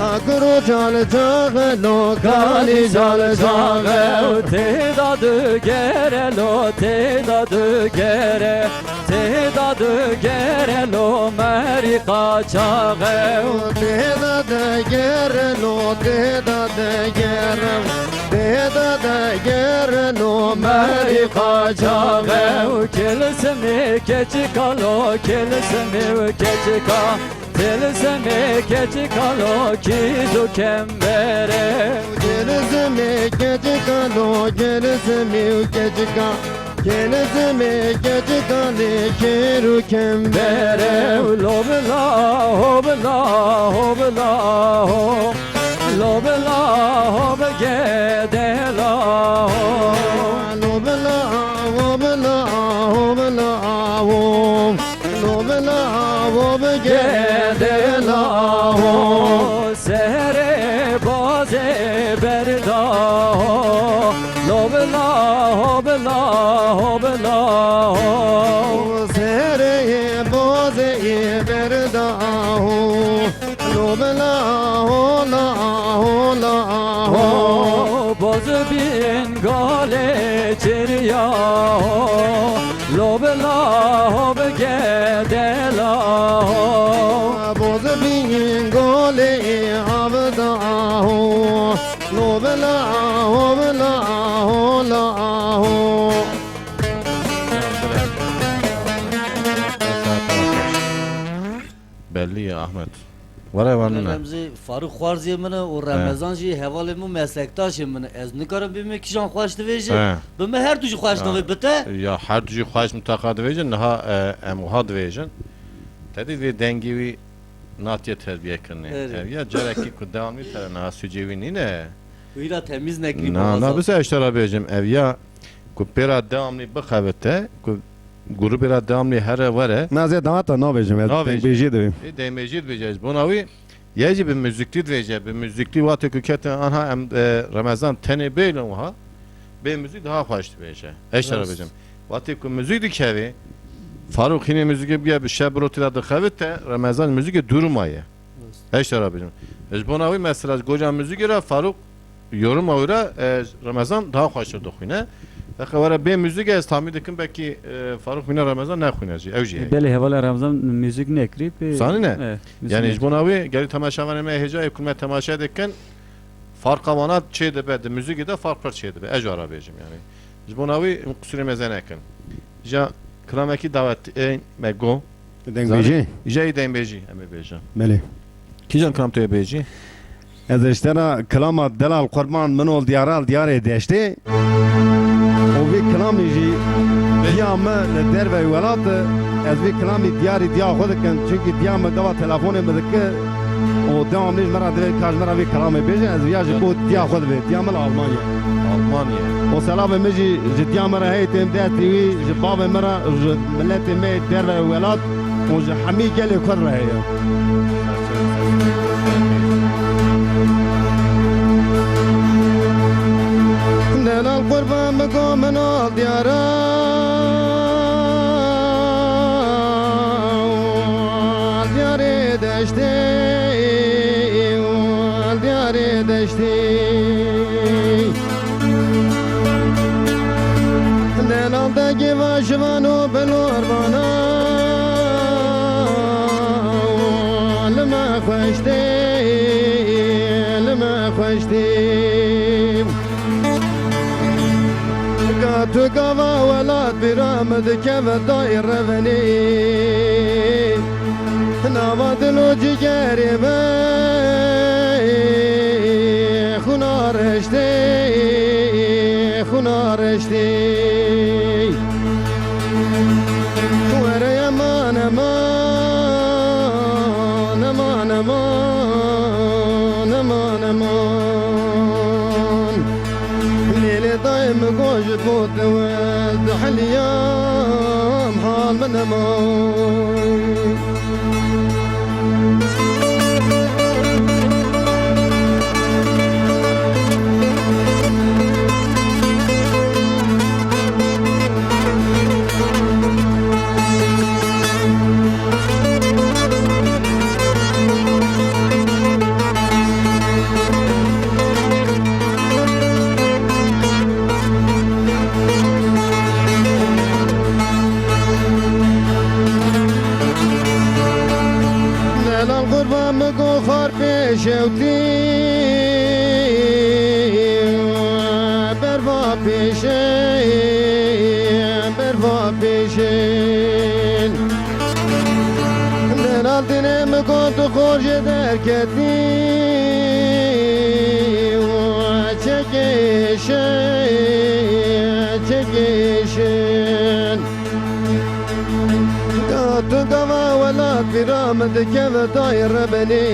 هاكرو جال جاغ لو Kani كالي sal جال çağı جاغ Te dadı gere lo te dadı gere Te dadı gere lo meri kaçağı تهدا دجر لو تهدا دجر تهدا دجر لو meri ماري kaçağı قاجاغ Kilsimi keçika lo kilsimi keçika Kilsimi keçika lo kizu kembere Gelizimi gecika lo gelizimi gecika Gelizimi gecika li kiru kembere Bere lobla hobla hobla ho Lobla hob gedela ho Lobla wobla wobla wom Lobla wob Gedela gedela ho wom Sehre baze berda ho Lobla hobla hobla ho Sere boze berda ho Lobla hola hola ho ho Boz bin gale çirya ho Lobla hob gedela ho Boz bin gole avda ho Lobla hobla hola ho Belli ya Ahmet. Vara vanına. Remzi Faruk Xwarziye mine û Remezan jî hevalê min meslektaşê min e. Ez nikarim bê me kîjan xweş divêje He. bi me her du jî xweş navê bite Ya her ducu xwaş mutaka dvejin naha em ha dvejin. Tedi ve dengi vi natiye terbiye kirne. Evet. Ya cereki ku devamlı tere naha sücevi nine. Wîra temiz nekirî Na bisa eştera bejim ev ya ku pera devamlı bixavete ku guru pera devamlı here vare. Nazia dağıta ne yapacağım? Ne Ben yapacağım? beji dedim. Demecid dvejez. Bonavi yeci bir müzikli dveje. Bir müzikli vatı kükete anha em Ramazan tene beylon ha. Be müzik daha hoş dveje. Eştera Rast. bejim. Vatı ku müzik dikevi. Faruk yine müzik bir şeb rotila da khavete Ramazan müzik durmayı. Eştera bejim. Ez bonavi mesela goca müzik ra Faruk yorum avra Ramazan daha hoş dokuine. Xewara bê müzik ez tahmin dikim belki Faruk Mîna Ramazan naxwîne jî ew jî heye. بله هوال رمضان موزیک نکری Sanî ne? Yani ji bo navê gelî temaşavanê me hêja ev me temaşa dikin farqa wana çê dibe di müzikê de farq pir çê dibe ez ara bêjim yani. Ji bo navê qusûrê me zenekin. Ja kiramekî davet me go دنگبیجی ja ê dembêjî em ê bêjin. بله Kîjan kiram tu yê bêjî? از اشترا کلام دلال قربان منو دیارال دیاره داشته و وی کلامی جی دیام در و ولات از وی کلامی دیاری دیا خود کن چونکی دیام گوا تلفن بدکه و دیام نیش مرا در کاج مرا وی کلامی بیجه از ویاج بود دیا خود وی دیام آلمانیا Almanya. و سلام میجی دیام مرا هیتم داتی وی جباب مرا ملت می در و ولات و حمی گلی کر رهه دلال قربان بقوم من الديارة الدياري دشتي والدياري دشتي دلال دقي واشوانو بالوربانا لما خشتي لما خشتي تو قوا ولاد برامد كيف داير رفني نواد لوجي قريبا خونا رشتي خونا رشتي ورا يمان امان امان امان امان امان ليلي دايم قوش تموت ولد حليام حال من امان شوتي بروا بيشين دلال دنم كنت خرج دركتي وچكيشين قد قوا ولاد برامد كيف داير بني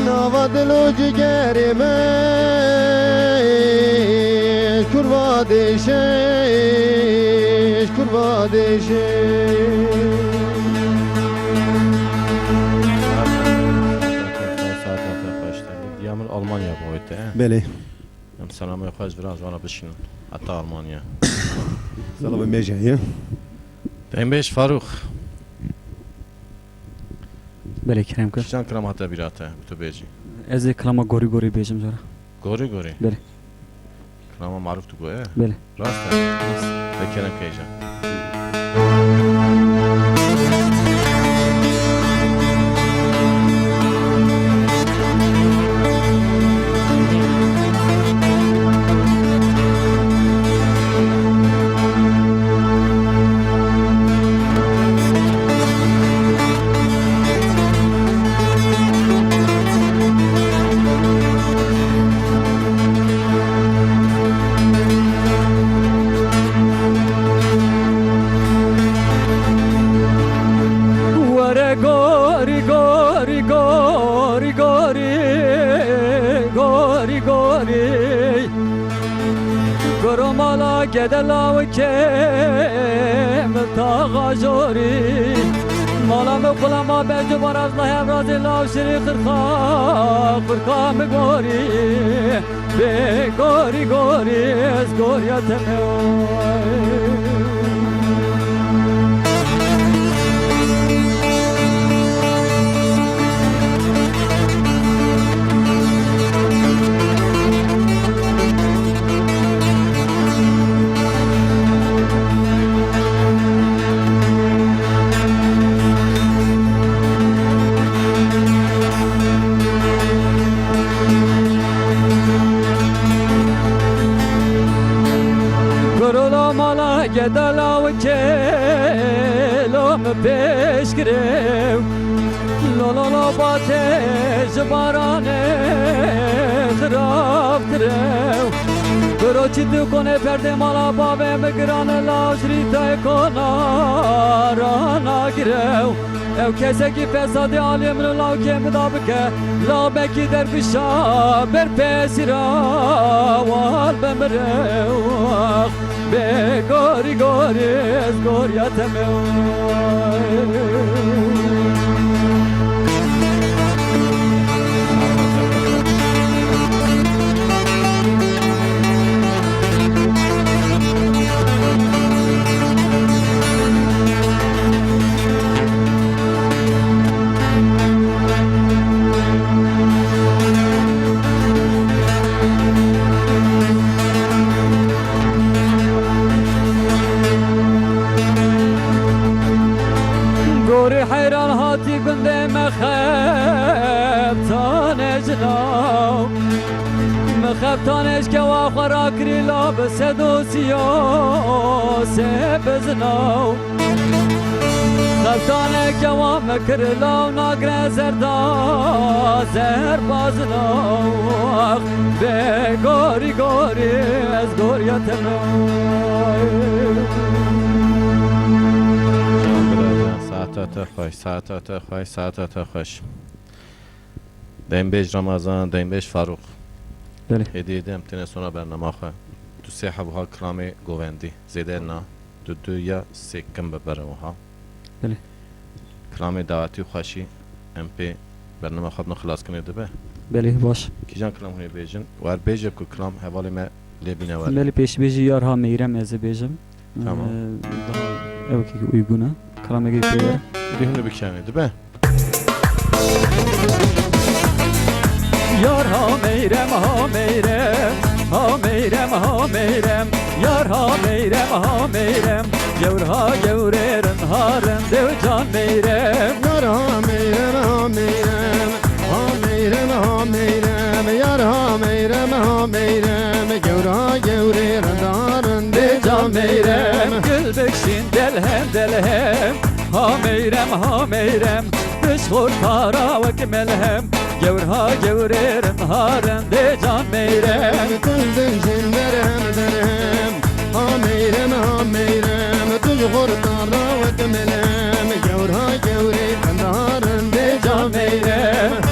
نواد لوجي قريمش كرواديشش كرواديشش Diyamın Almanya boyutu he. بله Hem selamı yaparız biraz bana bişinin. Hatta Almanya. سلام میجه Dembêj Faruk. بله کرم کن Kîjan kiram hata birate tu bêjî. از کلام گوری گوری بیجم زورا Gorî gorî. بله Kirama maruf tu goye. بله Rast e. Vekerem kêjan. ورا گوری گوری گوری گوری گوری گوری گرو مالا گدلا و کم تا جوری مالا مقلا ما بجو براز لا ابراز لا شری خرخا خرخا مگوری به گوری گوری از گوریا تموی پیش گرو لولو باتش بارانه خراب کرو برو چی تو کنه پرده مالا بابه مگران لاجری تای کنا رانا گرو او کسی که فساد عالم رو لاو که مدابکه لا بکی در بشا بر پیسی را وال بمرو به گوری گوری از گوریتمو حيران هاتي كنت مخاب تانجنا مخاب تانج كوا خراكري لا بسدو سياسي بزنو خفتانه كوا مكر لا ناقر زردا زر بازنو بغوري غوري از غوريتمو ساعت خوش دیم بیج رمضان دیم بیج فاروق بله هدیه دیم تنه سونا برنامه خواه تو سه حبوها کلامی گووندی زیده نا دو یا سکم ببرموها بله کلامی دعوتی خوشی ام پی برنامه خواب نخلاص کنید به بله باش کی جان کلام هنی بیجن وار بیجب که کلام حوالی ما لبینه ولی بله پیش بیجی یارها میرم از بیجم Tamam. Daha evet ki uyguna. Kalama gibi şeyler. Rihni bükeni değil mi? Yar ha meyrem ha meyrem ha meyrem ha meyrem Yar ha meyrem ha meyrem Gevr ha gevrerin haren dev can meyrem Yar ha meyrem ha meyrem ha meyrem ha meyrem Yar ha meyrem ha meyrem Gevr ha gevrerin haren dev can meyrem Gül bekşin delhem delhem Ha meyrem ha meyrem Dış kurtara ve melhem Gevr ha gevrerin haren de can meyrem Tüzdün jinderem derem Ha meyrem ha meyrem Tuj kurtara ve kemelem Gevr ha gevrerin haren dev can meyrem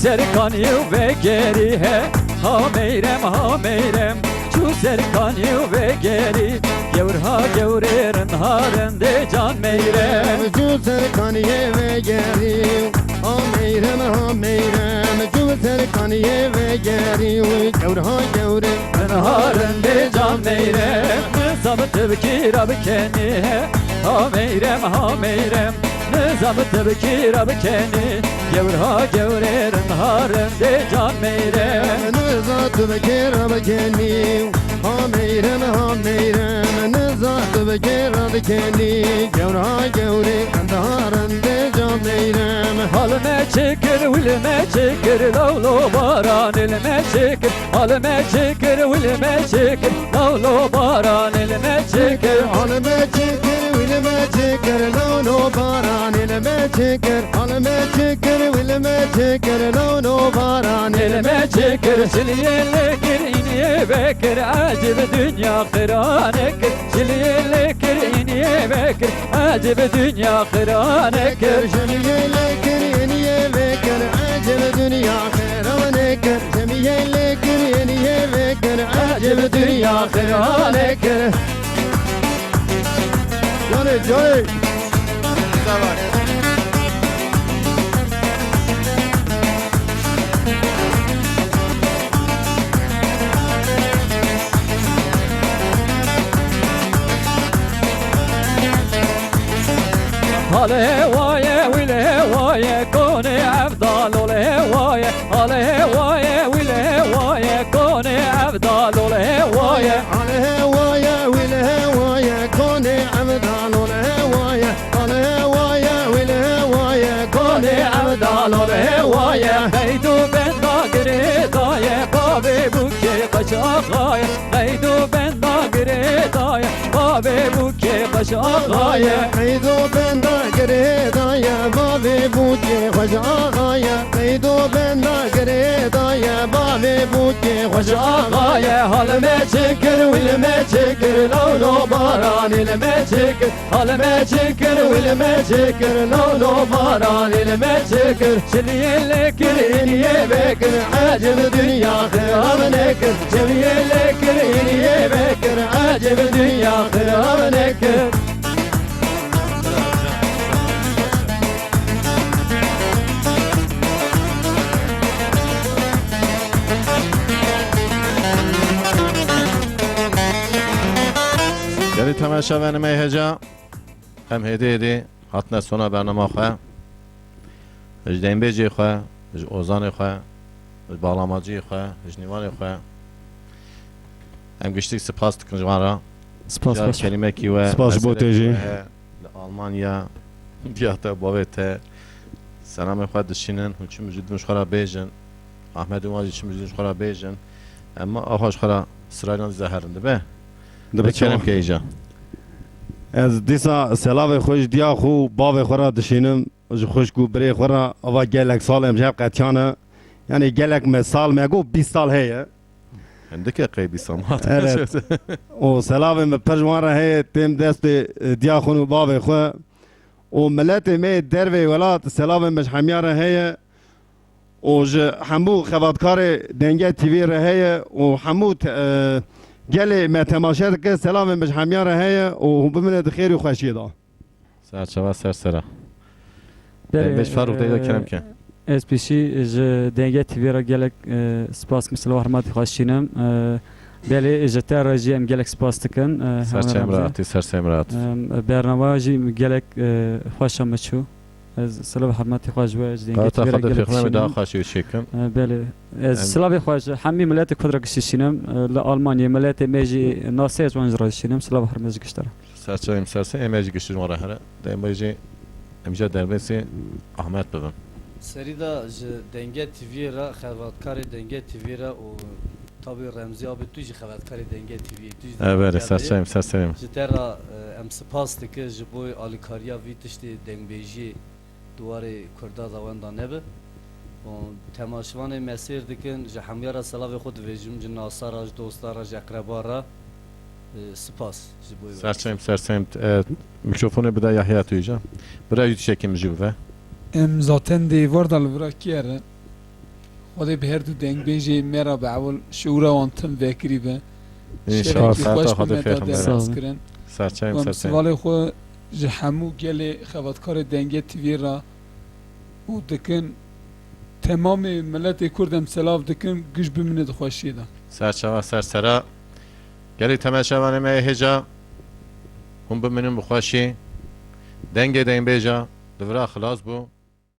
Serkanı ve geri he Ha meyrem ha meyrem Şu serkanı ve geri Gevr ha gevrerin haren de can meyrem Şu serkaniye ve geri Ha meyrem ha meyrem Şu serkaniye ve geri Gevr ha gevrerin haren de can meyrem Nizam-ı ki Rabbikeni he Ha meyrem ha meyrem Nizam-ı ki Rabbikeni Gevr ha gevrerin haren de can meyrem Nizat bekir bekeni Ha meyrem ha meyrem Nizat bekir bekeni Gevr ha gevrerin haren de can meyrem Halime çekir, vilime çekir, lavlo baran elime çekir. Halime çekir, vilime çekir, lavlo baran elime çekir. Halime çekir, vilime çekir, lavlo baran elime çekir. Halime çekir, vilime çekir, lavlo baran Elime çekir, şiliyelekir, iniye bekir, acib dünya kıranekir. Şiliyelekir, iniye bekir, acib dünya kıranekir. Şemiyelekir, iniye bekir, acib dünya kıranekir. Şemiyelekir, iniye bekir, acib dünya kıranekir. Johnny, Johnny. Tamam. الهواية والهواية كوني أفضل الهواية الهواية والهواية كوني أفضل الهواية الهواية والهواية كوني أفضل الهواية الهواية والهواية كوني كوني أفضل الهواية بيتو بن باقري خوش آقای قیدو بندا گریدای بابه بوکی خوش آقای قیدو بندا گریدای بابه بوکی خوش آقای قیدو بندا گریدای بابه بوکی خوش آقای حال می چکر ویل می چکر لولو باران ایل می چکر حال می چکر ویل می چکر لولو باران ایل می چکر شلیه لکر اینیه بکر عجب دنیا خراب نکر شلیه لکر اینیه بکر عجب دنیا خراب نکر گری تماشا و نمی هجا هم هدی هاتنا سونا برنامه خواه اج دنبیجی خواه اج اوزان خواه اج بالاماجی خواه اج نیوان خواه هم گشتیک سپاس دکن جوارا سپاس جار باش کلمه کی و سپاس بوتجی. آلمانیا دیاتا باوته سلام خواه دشینن هنچی مجدونش خورا بیجن احمد اومازی چی مجدونش خورا بیجن اما آخاش خورا سرایلان زهرنده به بکرم که ایجا از دیسا سلاو خوش دیا خو باو خورا دشینم از خوش کو بری خورا اوا گلک سال امجاب قطیانه یعنی گلک مثال مگو 20 سال هیه عندك قيبي سمات و سلاو م پرجوان هي تم دست دیا خو باو خو و ملت می دروی ولات سلاو مش حمیار هي و همو خوادکار دنگه تیوی هي و همو گلی ما تماشا که سلام مش حمیار هي و بمن خیر و خوشی دا سر شوا سر سرا بله بهش فاروق دیگه کلام که از پیشی ج دنگه تیوی را گلک سپاس مثل حرمت خوشینم بله جتا راجی ام گلک سپاس تکن سر چمراتی سر چمرات برنامه جی گلک خوشم مچو از سلام حرمت خوش و از دنگه تا تیوی را خود گلک فکرم دا خوشی شکم بله از سلام خوش همه ملت خود را کشیدم لآلمانیا ملت میجی ناسه جوان را کشیدم سلام حرمت گشتر سر چم سر سه ایمیج گشتیم مرا هره دایم بیجی امجا دربسی احمد ببم سریدا ج دنگه تیوی را خدمتکار دنگه تیوی را و تابی رمزی آب تو جی خدمتکار دنگه تیوی تو بله سر چم سر سرم جترا ام سپاس دکه جبوی آلیکاریا وی تشتی دنگبیجی دواره کردا زوان دا نبه و تماشوان مسیر دکن جه همیارا سلاو خود ویجم جه ناصارا جه دوستارا جه اقربارا سپاس جبوی سر چم سر سم میکروفون بده یحیی تو ایجا برای یوت شکم جوه ام zaten دیوار دل برا کیاره خودی به هر دو دنگ بیجی میرا به اول شعور وانتم وکری به ان شاء الله خوش ساعت خود بمداد فکر سلام. کرن سر چم و سر سم سوال خو جهمو گل خوادکار دنگ تیوی را و دکن تمام ملت کردم سلاف دکن گش بمند خوشی دا سر شوا سر سرا گری تماشا و نمی هجا هم بمنم بخوشی دنگ دین بیجا دورا خلاص بو